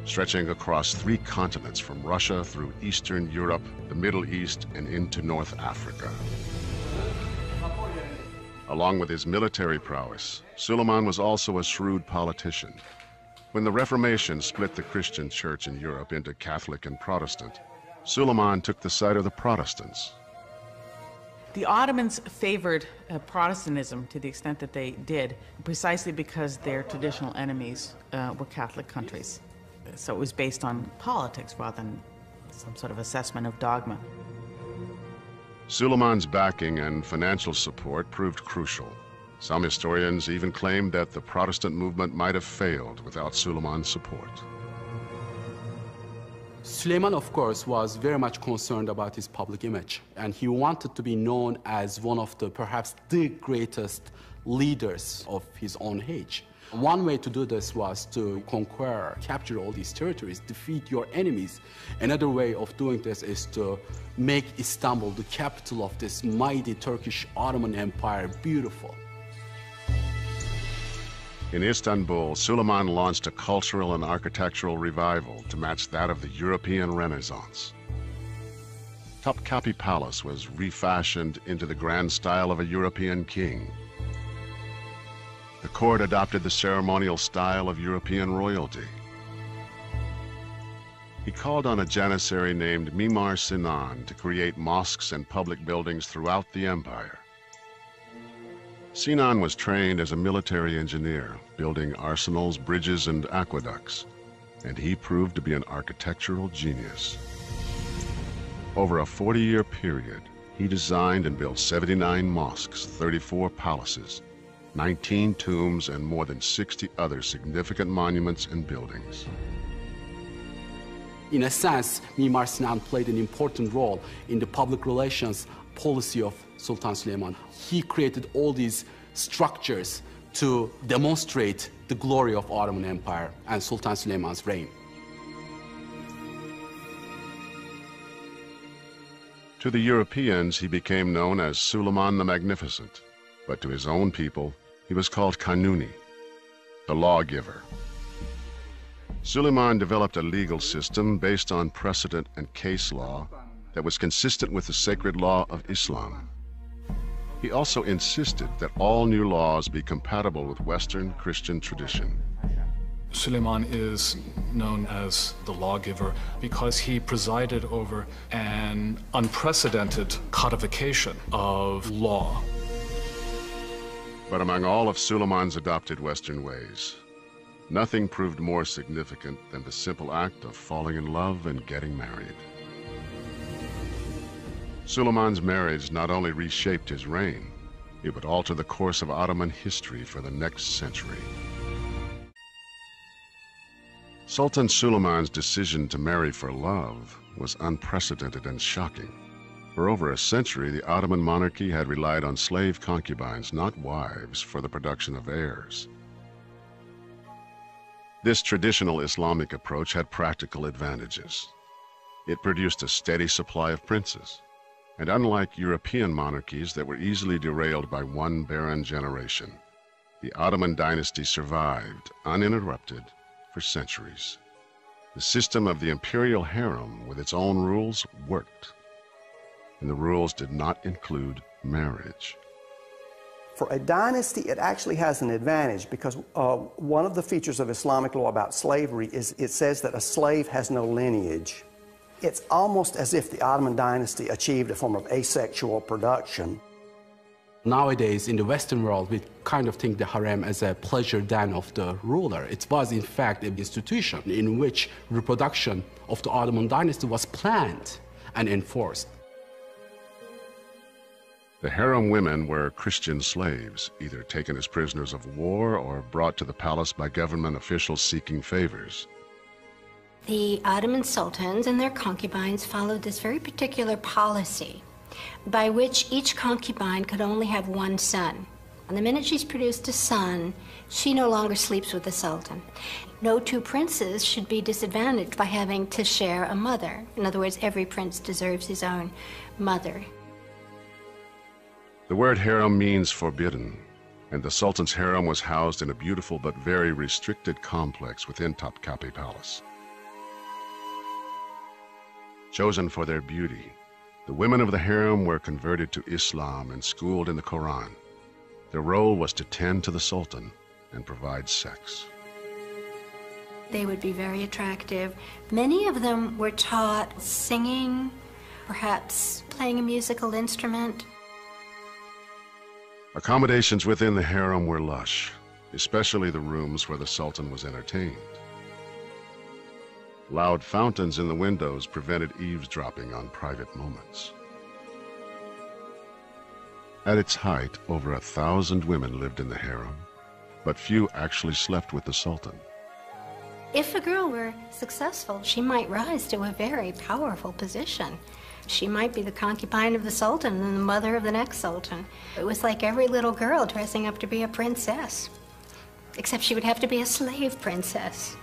A: stretching across 3 continents from Russia through Eastern Europe, the Middle East, and into North Africa. Along with his military prowess, Suleiman was also a shrewd politician. When the Reformation split the Christian church in Europe into Catholic and Protestant, Suleiman took the side of the Protestants.
H: The Ottomans favored Protestantism to the extent that they did, precisely because their traditional enemies were Catholic countries. So it was based on politics rather than some sort of assessment of dogma.
A: Suleiman's backing and financial support proved crucial. Some historians even claimed that the Protestant movement might have failed without Suleiman's support.
J: Suleiman, of course, was very much concerned about his public image, and he wanted to be known as one of the, perhaps the greatest leaders of his own age. One way to do this was to conquer, capture all these territories, defeat your enemies. Another way of doing this is to make Istanbul, the capital of this mighty Turkish Ottoman Empire, beautiful.
A: In Istanbul, Suleiman launched a cultural and architectural revival to match that of the European Renaissance. Topkapi Palace was refashioned into the grand style of a European king. The court adopted the ceremonial style of European royalty. He called on a janissary named Mimar Sinan to create mosques and public buildings throughout the empire. Sinan was trained as a military engineer, building arsenals, bridges, and aqueducts, and he proved to be an architectural genius. Over a 40-year period, he designed and built 79 mosques, 34 palaces, 19 tombs, and more than 60 other significant monuments and buildings.
J: In a sense, Mimar Sinan played an important role in the public relations policy of Sultan Süleyman. He created all these structures to demonstrate the glory of Ottoman Empire and Sultan Süleyman's reign.
A: To the Europeans, he became known as Suleiman the Magnificent, but to his own people, he was called Kanuni, the lawgiver. Suleiman developed a legal system based on precedent and case law that was consistent with the sacred law of Islam. He also insisted that all new laws be compatible with Western Christian tradition.
P: Suleiman is known as the lawgiver because he presided over an unprecedented codification of law.
A: But among all of Suleiman's adopted Western ways, nothing proved more significant than the simple act of falling in love and getting married. Suleiman's marriage not only reshaped his reign, it would alter the course of Ottoman history for the next century. Sultan Suleiman's decision to marry for love was unprecedented and shocking. For over a century, the Ottoman monarchy had relied on slave concubines, not wives, for the production of heirs. This traditional Islamic approach had practical advantages. It produced a steady supply of princes, and unlike European monarchies that were easily derailed by one barren generation, the Ottoman dynasty survived, uninterrupted, for centuries. The system of the Imperial harem, with its own rules, worked, and the rules did not include marriage.
I: For a dynasty, it actually has an advantage because one of the features of Islamic law about slavery is it says that a slave has no lineage. It's almost as if the Ottoman dynasty achieved a form of asexual production.
J: Nowadays, in the Western world, we kind of think the harem as a pleasure den of the ruler. It was, in fact, an institution in which reproduction of the Ottoman dynasty was planned and enforced.
A: The harem women were Christian slaves, either taken as prisoners of war or brought to the palace by government officials seeking favors.
N: The Ottoman sultans and their concubines followed this very particular policy by which each concubine could only have one son. And the minute she's produced a son, she no longer sleeps with the sultan. No two princes should be disadvantaged by having to share a mother. In other words, every prince deserves his own mother.
A: The word harem means forbidden, and the Sultan's harem was housed in a beautiful but very restricted complex within Topkapi Palace. Chosen for their beauty, the women of the harem were converted to Islam and schooled in the Quran. Their role was to tend to the Sultan and provide sex.
N: They would be very attractive. Many of them were taught singing, perhaps playing a musical instrument.
A: Accommodations within the harem were lush, especially the rooms where the Sultan was entertained. Loud fountains in the windows prevented eavesdropping on private moments. At its height, over 1,000 women lived in the harem, but few actually slept with the Sultan.
N: If a girl were successful, she might rise to a very powerful position. She might be the concubine of the Sultan and the mother of the next Sultan. It was like every little girl dressing up to be a princess, except she would have to be a slave princess.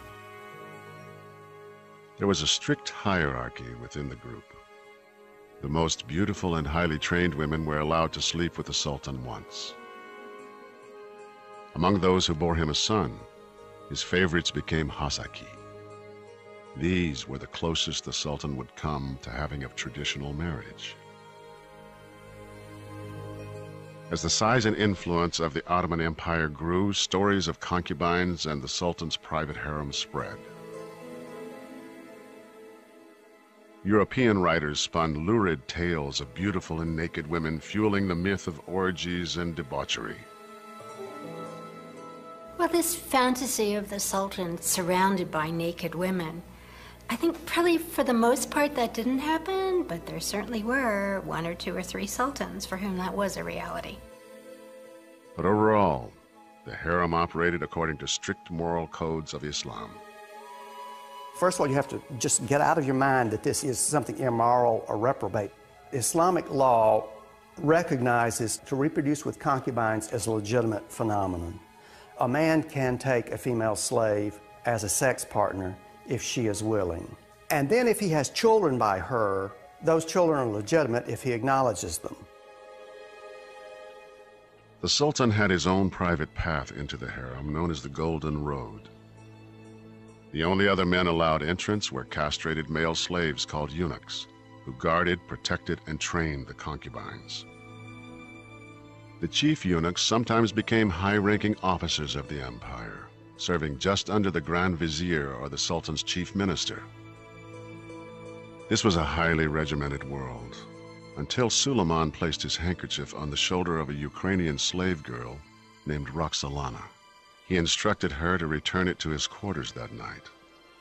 A: There was a strict hierarchy within the group. The most beautiful and highly trained women were allowed to sleep with the Sultan once. Among those who bore him a son, his favorites became Hasaki. These were the closest the Sultan would come to having a traditional marriage. As the size and influence of the Ottoman Empire grew, stories of concubines and the Sultan's private harem spread. European writers spun lurid tales of beautiful and naked women, fueling the myth of orgies and debauchery.
N: Well, this fantasy of the Sultan surrounded by naked women, I think probably for the most part that didn't happen, but there certainly were 1 or 2 or 3 sultans for whom that was a reality.
A: But overall, the harem operated according to strict moral codes of Islam.
I: First of all, you have to just get out of your mind that this is something immoral or reprobate. Islamic law recognizes to reproduce with concubines as a legitimate phenomenon. A man can take a female slave as a sex partner if she is willing. And then if he has children by her, those children are legitimate if he acknowledges them.
A: The Sultan had his own private path into the harem, known as the Golden Road. The only other men allowed entrance were castrated male slaves called eunuchs, who guarded, protected, and trained the concubines. The chief eunuchs sometimes became high-ranking officers of the empire, serving just under the Grand Vizier or the Sultan's chief minister. This was a highly regimented world, until Suleiman placed his handkerchief on the shoulder of a Ukrainian slave girl named Roxolana. He instructed her to return it to his quarters that night,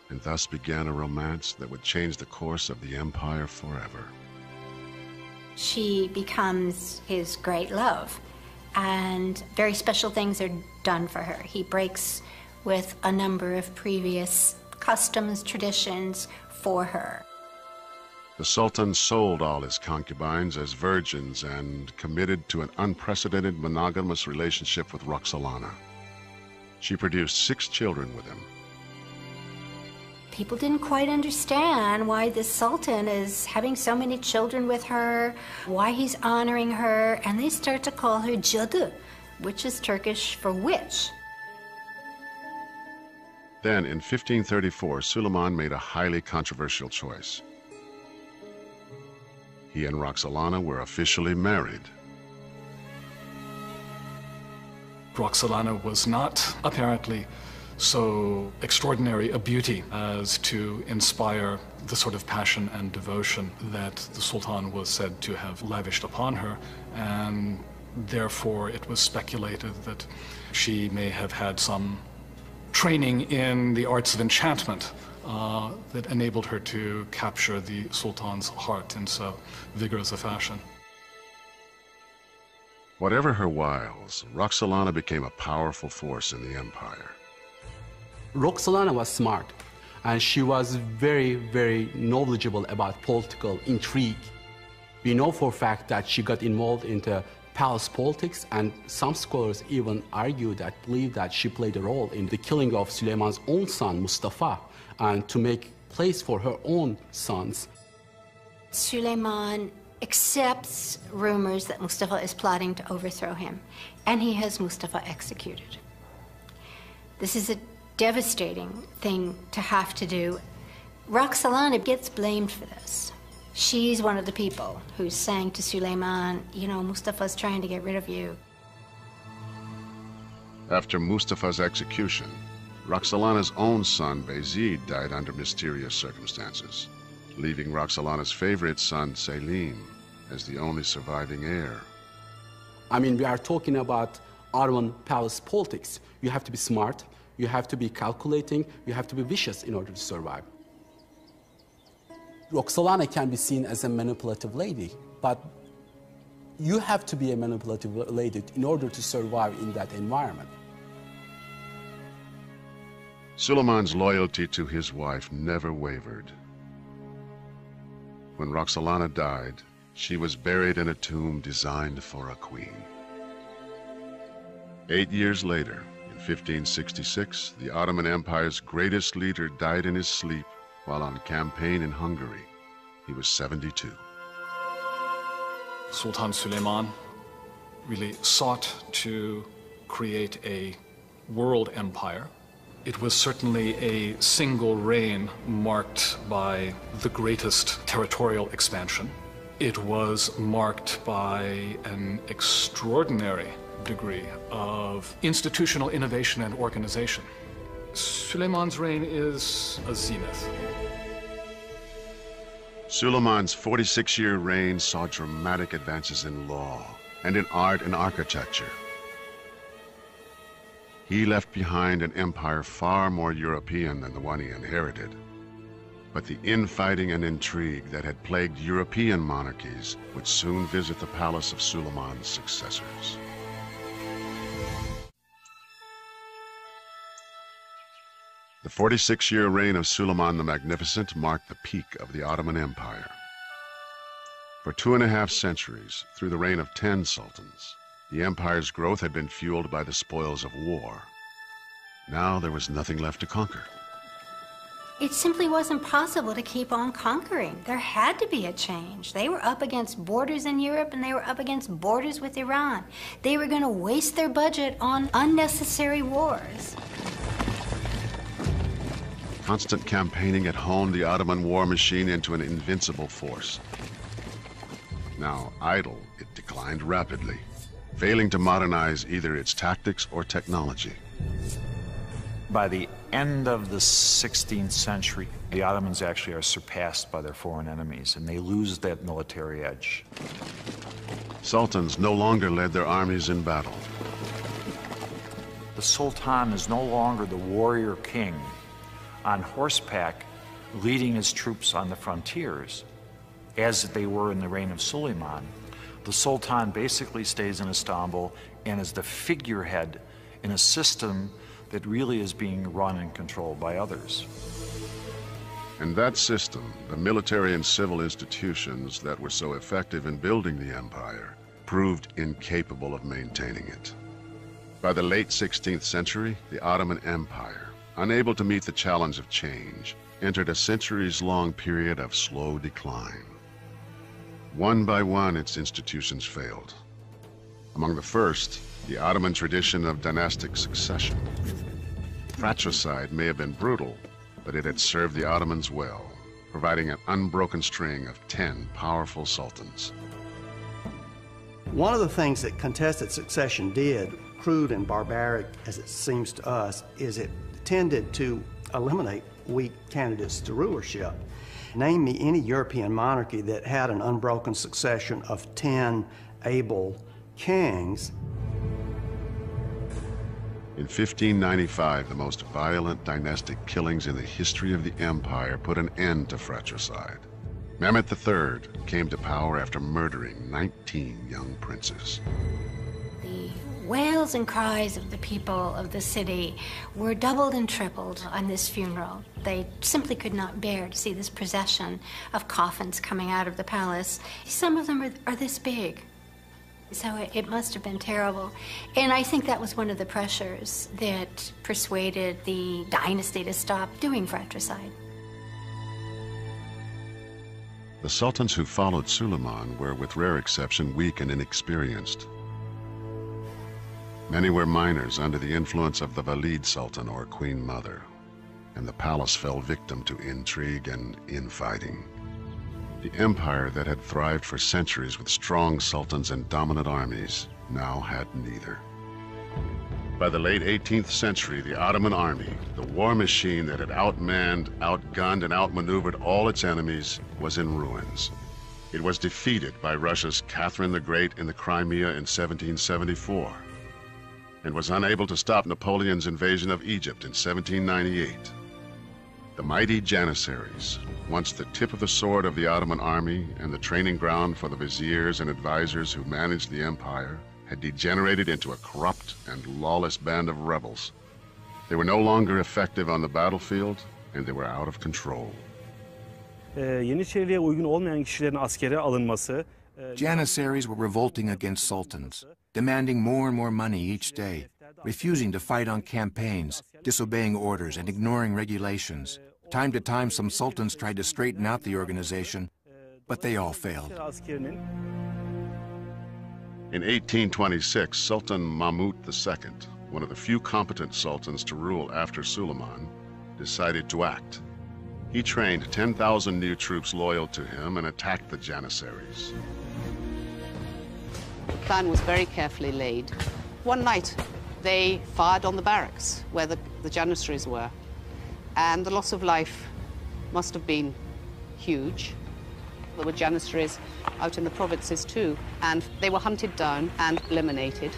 A: and thus began a romance that would change the course of the empire forever.
N: She becomes his great love, and very special things are done for her. He breaks with a number of previous customs, traditions for her.
A: The Sultan sold all his concubines as virgins and committed to an unprecedented monogamous relationship with Roxolana. She produced 6 children with him.
N: People didn't quite understand why this Sultan is having so many children with her, why he's honoring her, and they start to call her Cadı, which is Turkish for witch.
A: Then, in 1534, Suleiman made a highly controversial choice. He and Roxolana were officially married.
P: Roxolana was not apparently so extraordinary a beauty as to inspire the sort of passion and devotion that the Sultan was said to have lavished upon her, and therefore it was speculated that she may have had some training in the arts of enchantment that enabled her to capture the Sultan's heart in so vigorous a fashion.
A: Whatever her wiles, Roxolana became a powerful force in the empire.
J: Roxolana was smart, and she was very, very knowledgeable about political intrigue. We know for a fact that she got involved into palace politics, and some scholars even believe that she played a role in the killing of Süleyman's own son, Mustafa, and to make place for her own sons.
N: Süleyman accepts rumors that Mustafa is plotting to overthrow him, and he has Mustafa executed. This is a devastating thing to have to do. Roxolana gets blamed for this. She's one of the people who's saying to Süleyman, you know, Mustafa's trying to get rid of you.
A: After Mustafa's execution, Roxolana's own son, Bayezid, died under mysterious circumstances, leaving Roxolana's favorite son, Selim, as the only surviving heir.
J: I mean, we are talking about Ottoman palace politics. You have to be smart, you have to be calculating, you have to be vicious in order to survive. Roxolana can be seen as a manipulative lady, but you have to be a manipulative lady in order to survive in that environment.
A: Süleyman's loyalty to his wife never wavered. When Roxolana died, she was buried in a tomb designed for a queen. 8 years later, in 1566, the Ottoman Empire's greatest leader died in his sleep while on campaign in Hungary. He was 72.
P: Sultan Süleyman really sought to create a world empire. It was certainly a single reign marked by the greatest territorial expansion. It was marked by an extraordinary degree of institutional innovation and organization. Süleyman's reign is a zenith.
A: Süleyman's 46-year reign saw dramatic advances in law and in art and architecture. He left behind an empire far more European than the one he inherited. But the infighting and intrigue that had plagued European monarchies would soon visit the palace of Süleyman's successors. The 46-year reign of Süleyman the Magnificent marked the peak of the Ottoman Empire. For 2.5 centuries, through the reign of 10 sultans, the empire's growth had been fueled by the spoils of war. Now there was nothing left to conquer.
N: It simply wasn't possible to keep on conquering. There had to be a change. They were up against borders in Europe, and they were up against borders with Iran. They were going to waste their budget on unnecessary wars.
A: Constant campaigning had honed the Ottoman war machine into an invincible force. Now idle, it declined rapidly, failing to modernize either its tactics or technology.
O: By the end of the 16th century, the Ottomans actually are surpassed by their foreign enemies, and they lose that military edge.
A: Sultans no longer led their armies in battle.
O: The Sultan is no longer the warrior king on horseback leading his troops on the frontiers, as they were in the reign of Süleyman. The Sultan basically stays in Istanbul and is the figurehead in a system that really is being run and controlled by others.
A: And that system, the military and civil institutions that were so effective in building the empire, proved incapable of maintaining it. By the late 16th century, the Ottoman Empire, unable to meet the challenge of change, entered a centuries-long period of slow decline. One by one, its institutions failed. Among the first, the Ottoman tradition of dynastic succession. Fratricide may have been brutal, but it had served the Ottomans well, providing an unbroken string of 10 powerful sultans.
I: One of the things that contested succession did, crude and barbaric as it seems to us, is it tended to eliminate weak candidates to rulership. Name me any European monarchy that had an unbroken succession of 10 able kings.
A: In 1595, the most violent dynastic killings in the history of the empire put an end to fratricide. Mehmet III came to power after murdering 19 young princes.
N: The wails and cries of the people of the city were doubled and tripled on this funeral. They simply could not bear to see this procession of coffins coming out of the palace. Some of them are this big. So it must have been terrible. And I think that was one of the pressures that persuaded the dynasty to stop doing fratricide.
A: The sultans who followed Suleiman were, with rare exception, weak and inexperienced. Many were minors under the influence of the Valid Sultan or Queen Mother, and the palace fell victim to intrigue and infighting. The empire that had thrived for centuries with strong sultans and dominant armies now had neither. By the late 18th century, the Ottoman army, the war machine that had outmanned, outgunned, and outmaneuvered all its enemies, was in ruins. It was defeated by Russia's Catherine the Great in the Crimea in 1774, and was unable to stop Napoleon's invasion of Egypt in 1798. The mighty Janissaries, once the tip of the sword of the Ottoman army and the training ground for the viziers and advisors who managed the empire, had degenerated into a corrupt and lawless band of rebels. They were no longer effective on the battlefield, and they were out of control.
B: Yeniçeriliğe uygun olmayan kişilerin askere alınması.
C: Janissaries were revolting against sultans, demanding more and more money each day, refusing to fight on campaigns, disobeying orders and ignoring regulations. Time to time, some sultans tried to straighten out the organization, but they all failed.
A: In 1826, Sultan Mahmud II, one of the few competent sultans to rule after Suleiman, decided to act. He trained 10,000 new troops loyal to him and attacked the Janissaries.
E: The plan was very carefully laid. One night, they fired on the barracks where the Janissaries were, and the loss of life must have been huge. There were Janissaries out in the provinces too, and they were hunted down and eliminated.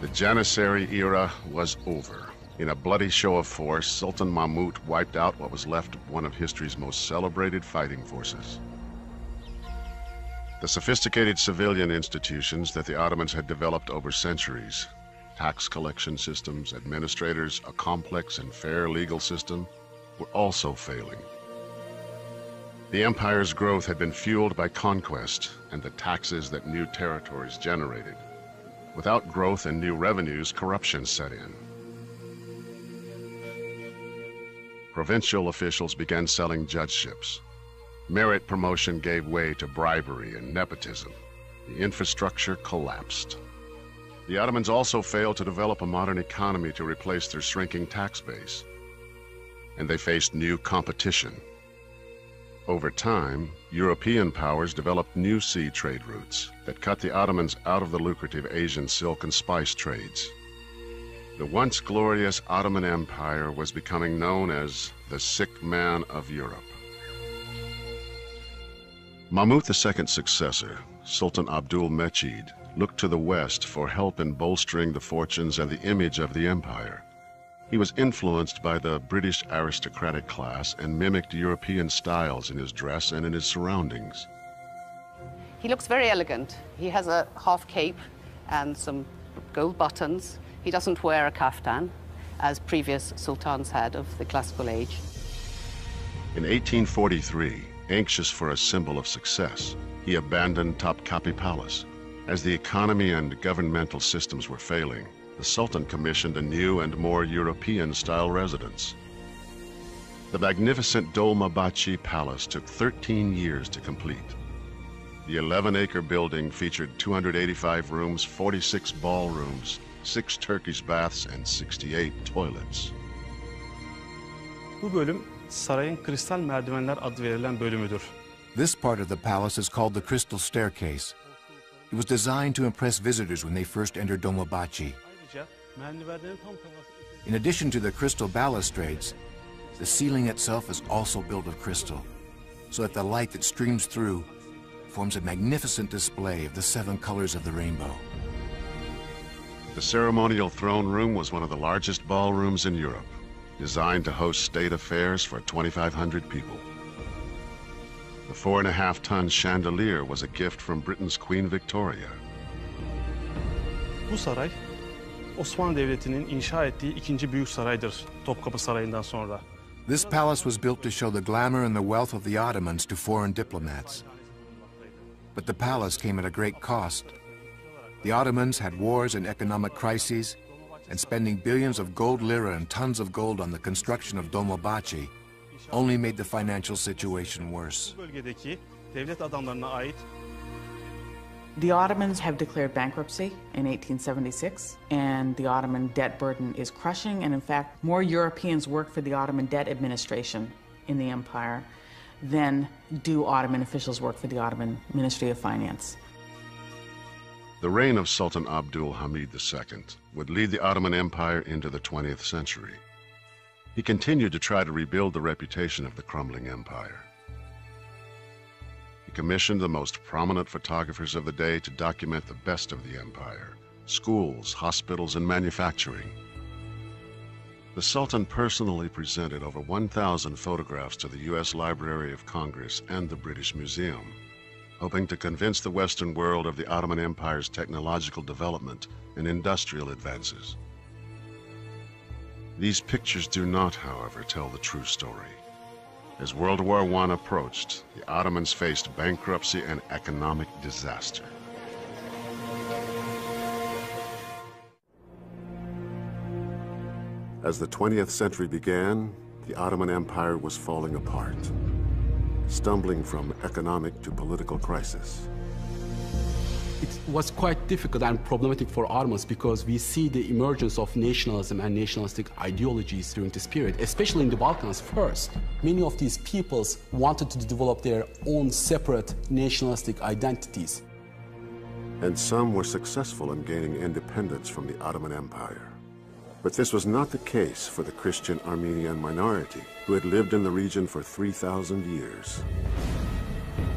A: The Janissary era was over. In a bloody show of force, Sultan Mahmud wiped out what was left of one of history's most celebrated fighting forces. The sophisticated civilian institutions that the Ottomans had developed over centuries, tax collection systems, administrators, a complex and fair legal system, were also failing. The empire's growth had been fueled by conquest and the taxes that new territories generated. Without growth and new revenues, corruption set in. Provincial officials began selling judgeships. Merit promotion gave way to bribery and nepotism. The infrastructure collapsed. The Ottomans also failed to develop a modern economy to replace their shrinking tax base. And they faced new competition. Over time, European powers developed new sea trade routes that cut the Ottomans out of the lucrative Asian silk and spice trades. The once glorious Ottoman Empire was becoming known as the sick man of Europe. Mahmud II's successor, Sultan Abdul Mechid, looked to the West for help in bolstering the fortunes and the image of the empire. He was influenced by the British aristocratic class and mimicked European styles in his dress and in his surroundings.
E: He looks very elegant. He has a half cape and some gold buttons. He doesn't wear a kaftan, as previous sultans had of the classical age.
A: In 1843, anxious for a symbol of success, he abandoned Topkapi Palace. As the economy and governmental systems were failing, the Sultan commissioned a new and more European-style residence. The magnificent Dolmabahce Palace took 13 years to complete. The 11-acre building featured 285 rooms, 46 ballrooms, 6 Turkish baths, and 68 toilets.
B: Bu bölüm sarayın kristal merdivenler adı verilen bölümüdür.
C: This part of the palace is called the Crystal Staircase. It was designed to impress visitors when they first entered Dolmabahce.
B: Merdivenlerin tam tavası
C: In addition to the crystal balustrades, the ceiling itself is also built of crystal, so that the light that streams through forms a magnificent display of the 7 colors of the rainbow.
A: The ceremonial throne room was one of the largest ballrooms in Europe, designed to host state affairs for 2,500 people. The 4.5-ton chandelier was a gift from Britain's Queen Victoria.
B: Bu saray, Osmanlı Devleti'nin inşa ettiği ikinci büyük saraydır Topkapı Sarayı'ndan sonra.
C: This palace was built to show the glamour and the wealth of the Ottomans to foreign diplomats. But the palace came at a great cost. The Ottomans had wars and economic crises, and spending billions of gold lira and tons of gold on the construction of Dolmabahce only made the financial situation worse.
H: The Ottomans have declared bankruptcy in 1876, and the Ottoman debt burden is crushing, and in fact, more Europeans work for the Ottoman debt administration in the empire than do Ottoman officials work for the Ottoman Ministry of Finance.
A: The reign of Sultan Abdul Hamid II would lead the Ottoman Empire into the 20th century. He continued to try to rebuild the reputation of the crumbling empire. He commissioned the most prominent photographers of the day to document the best of the empire: schools, hospitals, and manufacturing. The Sultan personally presented over 1,000 photographs to the U.S. Library of Congress and the British Museum, hoping to convince the Western world of the Ottoman Empire's technological development and industrial advances. These pictures do not, however, tell the true story. As World War I approached, the Ottomans faced bankruptcy and economic disaster. As the 20th century began, the Ottoman Empire was falling apart, stumbling from economic to political crisis.
J: It was quite difficult and problematic for Ottomans because we see the emergence of nationalism and nationalistic ideologies during this period, especially in the Balkans first. Many of these peoples wanted to develop their own separate nationalistic identities.
A: And some were successful in gaining independence from the Ottoman Empire. But this was not the case for the Christian Armenian minority, who had lived in the region for 3,000 years.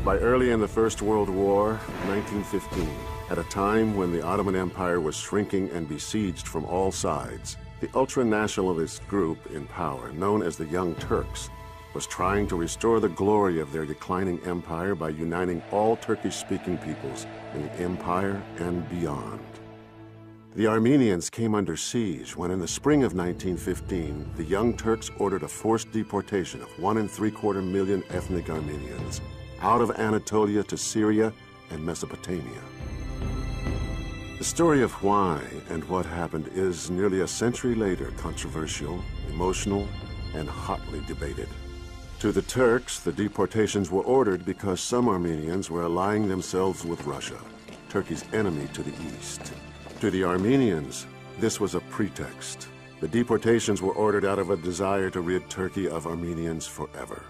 A: By early in the First World War, 1915, at a time when the Ottoman Empire was shrinking and besieged from all sides, the ultra-nationalist group in power, known as the Young Turks, was trying to restore the glory of their declining empire by uniting all Turkish-speaking peoples in the empire and beyond. The Armenians came under siege when, in the spring of 1915, the Young Turks ordered a forced deportation of 1.75 million ethnic Armenians out of Anatolia to Syria and Mesopotamia. The story of why and what happened is, nearly a century later, controversial, emotional, and hotly debated. To the Turks, the deportations were ordered because some Armenians were allying themselves with Russia, Turkey's enemy to the east. To the Armenians, this was a pretext. The deportations were ordered out of a desire to rid Turkey of Armenians forever.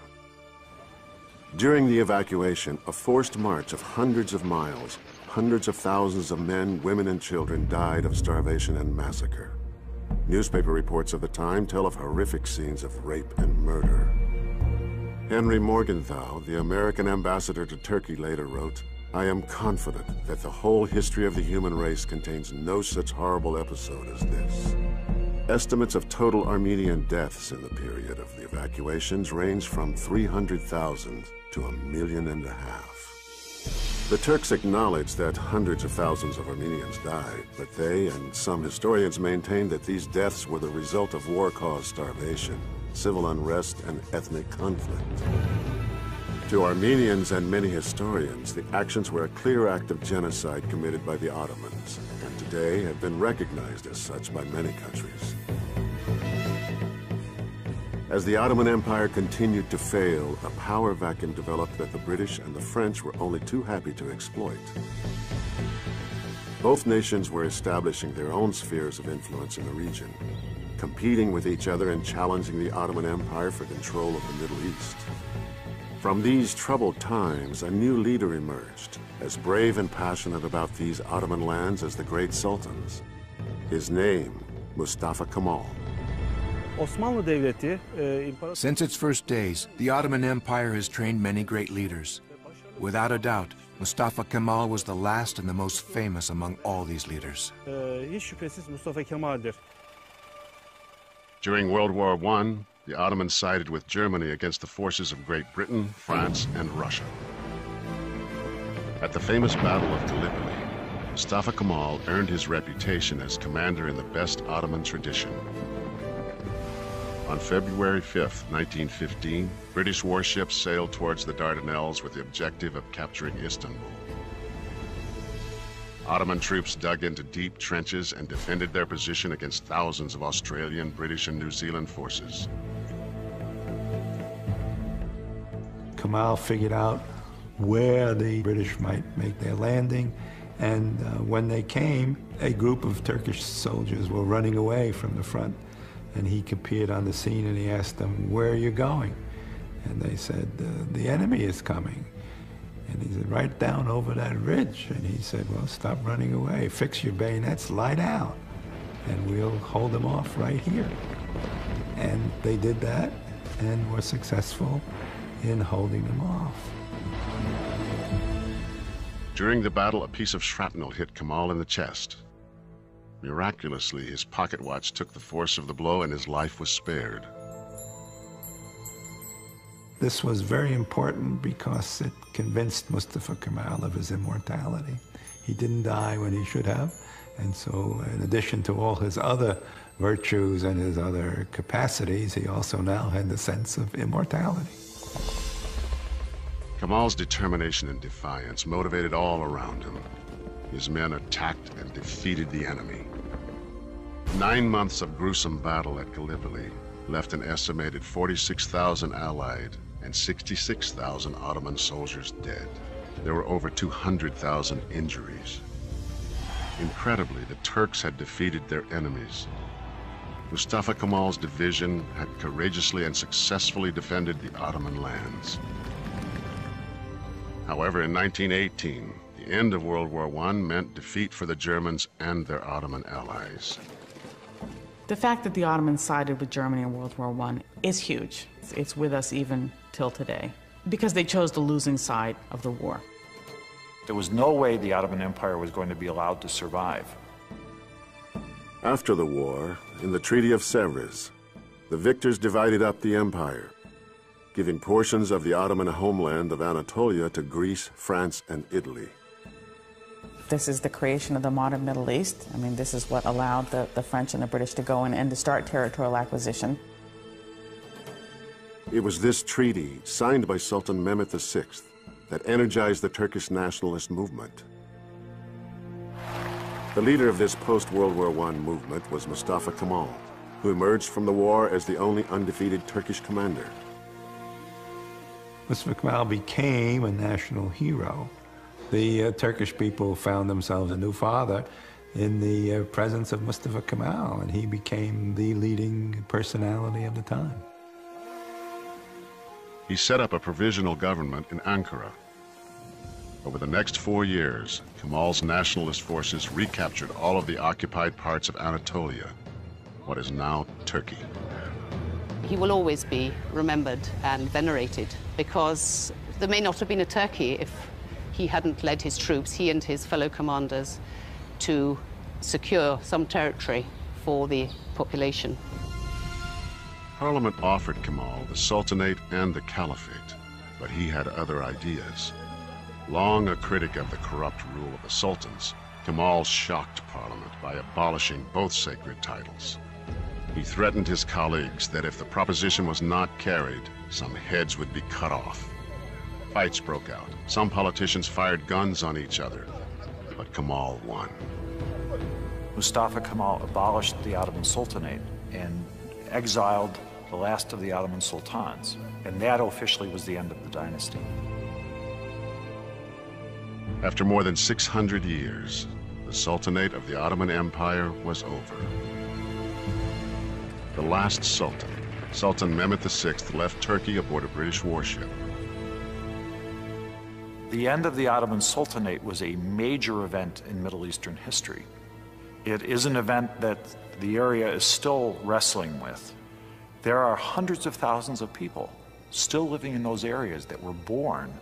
A: During the evacuation, a forced march of hundreds of miles, hundreds of thousands of men, women, and children died of starvation and massacre. Newspaper reports of the time tell of horrific scenes of rape and murder. Henry Morgenthau, the American ambassador to Turkey, later wrote, "I am confident that the whole history of the human race contains no such horrible episode as this." Estimates of total Armenian deaths in the period of the evacuations range from 300,000 to 1.5 million. The Turks acknowledge that hundreds of thousands of Armenians died, but they and some historians maintain that these deaths were the result of war-caused starvation, civil unrest, and ethnic conflict. To Armenians and many historians, the actions were a clear act of genocide committed by the Ottomans, and today have been recognized as such by many countries. As the Ottoman Empire continued to fail, a power vacuum developed that the British and the French were only too happy to exploit. Both nations were establishing their own spheres of influence in the region, competing with each other and challenging the Ottoman Empire for control of the Middle East. From these troubled times, a new leader emerged, as brave and passionate about these Ottoman lands as the great sultans. His name, Mustafa Kemal.
B: Osmanlı Devleti,
C: Since its first days, the Ottoman Empire has trained many great leaders. Without a doubt, Mustafa Kemal was the last and the most famous among all these leaders.
B: hiç şüphesiz Mustafa Kemal'dir.
A: During World War I, the Ottomans sided with Germany against the forces of Great Britain, France, and Russia. At the famous Battle of Gallipoli, Mustafa Kemal earned his reputation as commander in the best Ottoman tradition. On February 5, 1915, British warships sailed towards the Dardanelles with the objective of capturing Istanbul. Ottoman troops dug into deep trenches and defended their position against thousands of Australian, British, and New Zealand forces.
M: Kemal figured out where the British might make their landing, and when they came, a group of Turkish soldiers were running away from the front, and he appeared on the scene and he asked them, "Where are you going?" And they said, "The enemy is coming." And he said, "Right down over that ridge." And he said, "Well, stop running away. Fix your bayonets, lie down, and we'll hold them off right here." And they did that and were successful in holding them off.
A: During the battle, a piece of shrapnel hit Kemal in the chest. Miraculously, his pocket watch took the force of the blow and his life was spared.
M: This was very important because it convinced Mustafa Kemal of his immortality. He didn't die when he should have, and so in addition to all his other virtues and his other capacities, he also now had the sense of immortality.
A: Kemal's determination and defiance motivated all around him. His men attacked and defeated the enemy. 9 months of gruesome battle at Gallipoli left an estimated 46,000 Allied and 66,000 Ottoman soldiers dead. There were over 200,000 injuries. Incredibly, the Turks had defeated their enemies. Mustafa Kemal's division had courageously and successfully defended the Ottoman lands. However, in 1918, the end of World War I meant defeat for the Germans and their Ottoman allies.
H: The fact that the Ottomans sided with Germany in World War I is huge. It's with us even till today, because they chose the losing side of the war.
O: There was no way the Ottoman Empire was going to be allowed to survive.
A: After the war, in the Treaty of Sèvres, the victors divided up the empire, giving portions of the Ottoman homeland of Anatolia to Greece, France, and Italy.
H: This is the creation of the modern Middle East. I mean, this is what allowed the French and the British to go in and to start territorial acquisition.
A: It was this treaty, signed by Sultan Mehmet VI, that energized the Turkish nationalist movement. The leader of this post-World War I movement was Mustafa Kemal, who emerged from the war as the only undefeated Turkish commander.
M: Mustafa Kemal became a national hero. The Turkish people found themselves a new father in the presence of Mustafa Kemal, and he became the leading personality of the time.
A: He set up a provisional government in Ankara. Over the next 4 years, Kemal's nationalist forces recaptured all of the occupied parts of Anatolia, what is now Turkey.
E: He will always be remembered and venerated because there may not have been a Turkey if he hadn't led his troops, he and his fellow commanders, to secure some territory for the population.
A: Parliament offered Kemal the Sultanate and the Caliphate, but he had other ideas. Long a critic of the corrupt rule of the sultans, Kemal shocked Parliament by abolishing both sacred titles. He threatened his colleagues that if the proposition was not carried, some heads would be cut off. Fights broke out. Some politicians fired guns on each other, but Kemal won.
O: Mustafa Kemal abolished the Ottoman Sultanate and exiled the last of the Ottoman sultans, and that officially was the end of the dynasty.
A: After more than 600 years, the Sultanate of the Ottoman Empire was over. The last Sultan, Sultan Mehmet VI, left Turkey aboard a British warship.
O: The end of the Ottoman Sultanate was a major event in Middle Eastern history. It is an event that the area is still wrestling with. There are hundreds of thousands of people still living in those areas that were born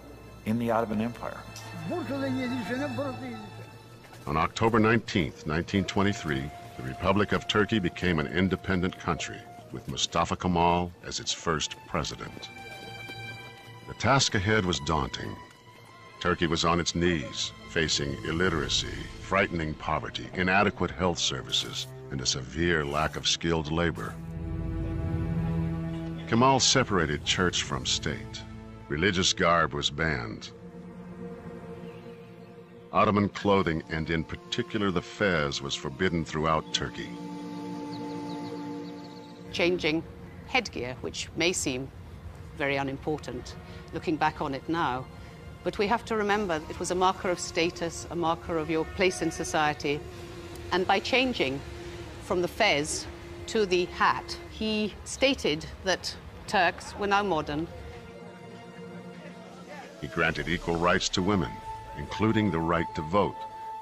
O: in the Ottoman Empire.
A: On October 19th, 1923, the Republic of Turkey became an independent country, with Mustafa Kemal as its first president. The task ahead was daunting. Turkey was on its knees, facing illiteracy, frightening poverty, inadequate health services, and a severe lack of skilled labor. Kemal separated church from state. Religious garb was banned. Ottoman clothing, and in particular the fez, was forbidden throughout Turkey.
E: Changing headgear, which may seem very unimportant, looking back on it now, but we have to remember it was a marker of status, a marker of your place in society, and by changing from the fez to the hat, he stated that Turks were now modern.
A: He granted equal rights to women, including the right to vote,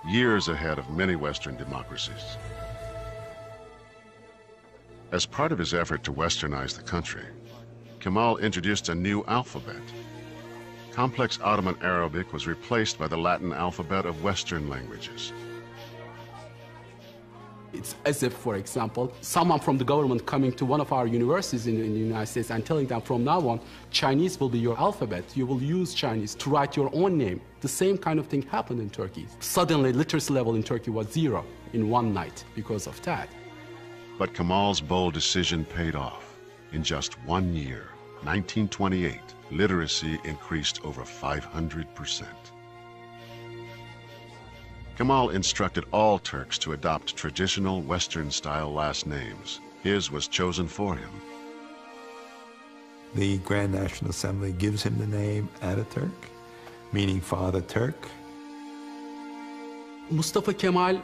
A: years ahead of many Western democracies. As part of his effort to westernize the country, Kemal introduced a new alphabet. Complex Ottoman Arabic was replaced by the Latin alphabet of Western languages.
J: It's as if, for example, someone from the government coming to one of our universities in the United States and telling them from now on, Chinese will be your alphabet. You will use Chinese to write your own name. The same kind of thing happened in Turkey. Suddenly, literacy level in Turkey was 0 in one night because of that.
A: But Kemal's bold decision paid off. In just 1 year, 1928, literacy increased over 500%. Kemal instructed all Turks to adopt traditional Western-style last names. His was chosen for him.
M: The Grand National Assembly gives him the name Ataturk, meaning Father Turk.
J: Mustafa Kemal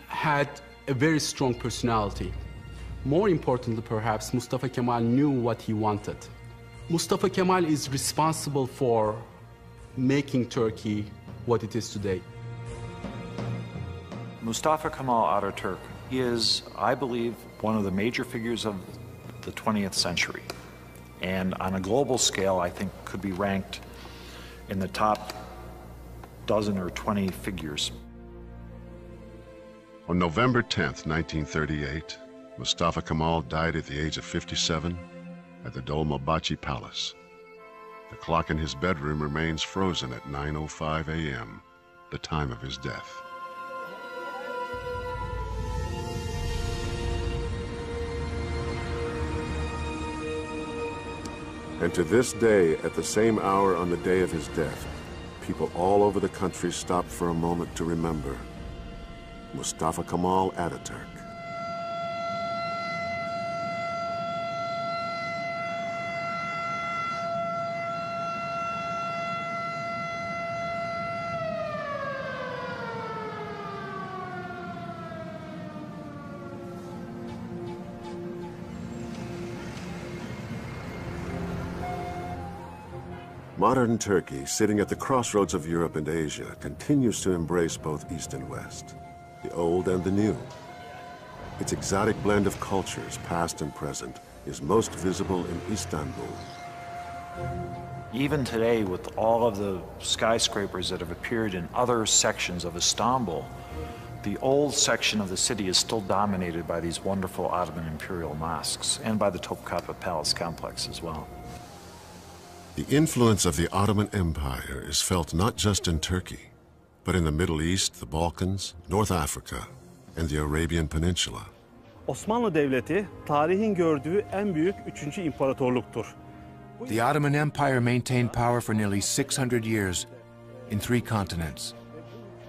J: had a very strong personality. More importantly, perhaps, Mustafa Kemal knew what he wanted. Mustafa Kemal is responsible for making Turkey what it is today.
O: Mustafa Kemal Ataturk is, I believe, one of the major figures of the 20th century. And on a global scale, I think could be ranked in the top dozen or 20 figures.
A: On November 10th, 1938, Mustafa Kemal died at the age of 57 at the Dolmabahce Palace. The clock in his bedroom remains frozen at 9:05 a.m., the time of his death. And to this day, at the same hour on the day of his death, people all over the country stop for a moment to remember Mustafa Kemal Ataturk. Modern Turkey, sitting at the crossroads of Europe and Asia, continues to embrace both East and West, the old and the new. Its exotic blend of cultures, past and present, is most visible in Istanbul.
O: Even today, with all of the skyscrapers that have appeared in other sections of Istanbul, the old section of the city is still dominated by these wonderful Ottoman Imperial mosques and by the Topkapi Palace complex as well.
A: The influence of the Ottoman Empire is felt not just in Turkey, but in the Middle East, the Balkans, North Africa, and the Arabian Peninsula.
B: Osmanlı Devleti, tarihin gördüğü en büyük 3. imparatorluktur.
C: The Ottoman Empire maintained power for nearly 600 years in 3 continents.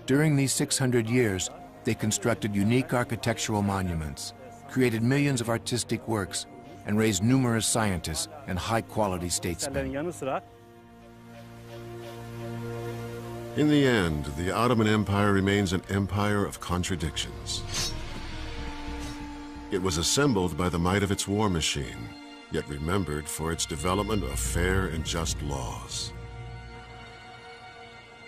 C: During these 600 years, they constructed unique architectural monuments, created millions of artistic works, and raised numerous scientists and high-quality statesmen.
A: In the end, the Ottoman Empire remains an empire of contradictions. It was assembled by the might of its war machine, yet remembered for its development of fair and just laws.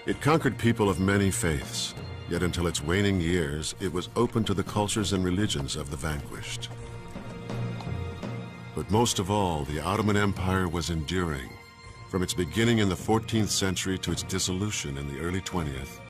A: It conquered people of many faiths, yet until its waning years, it was open to the cultures and religions of the vanquished. But most of all, the Ottoman Empire was enduring. From its beginning in the 14th century to its dissolution in the early 20th,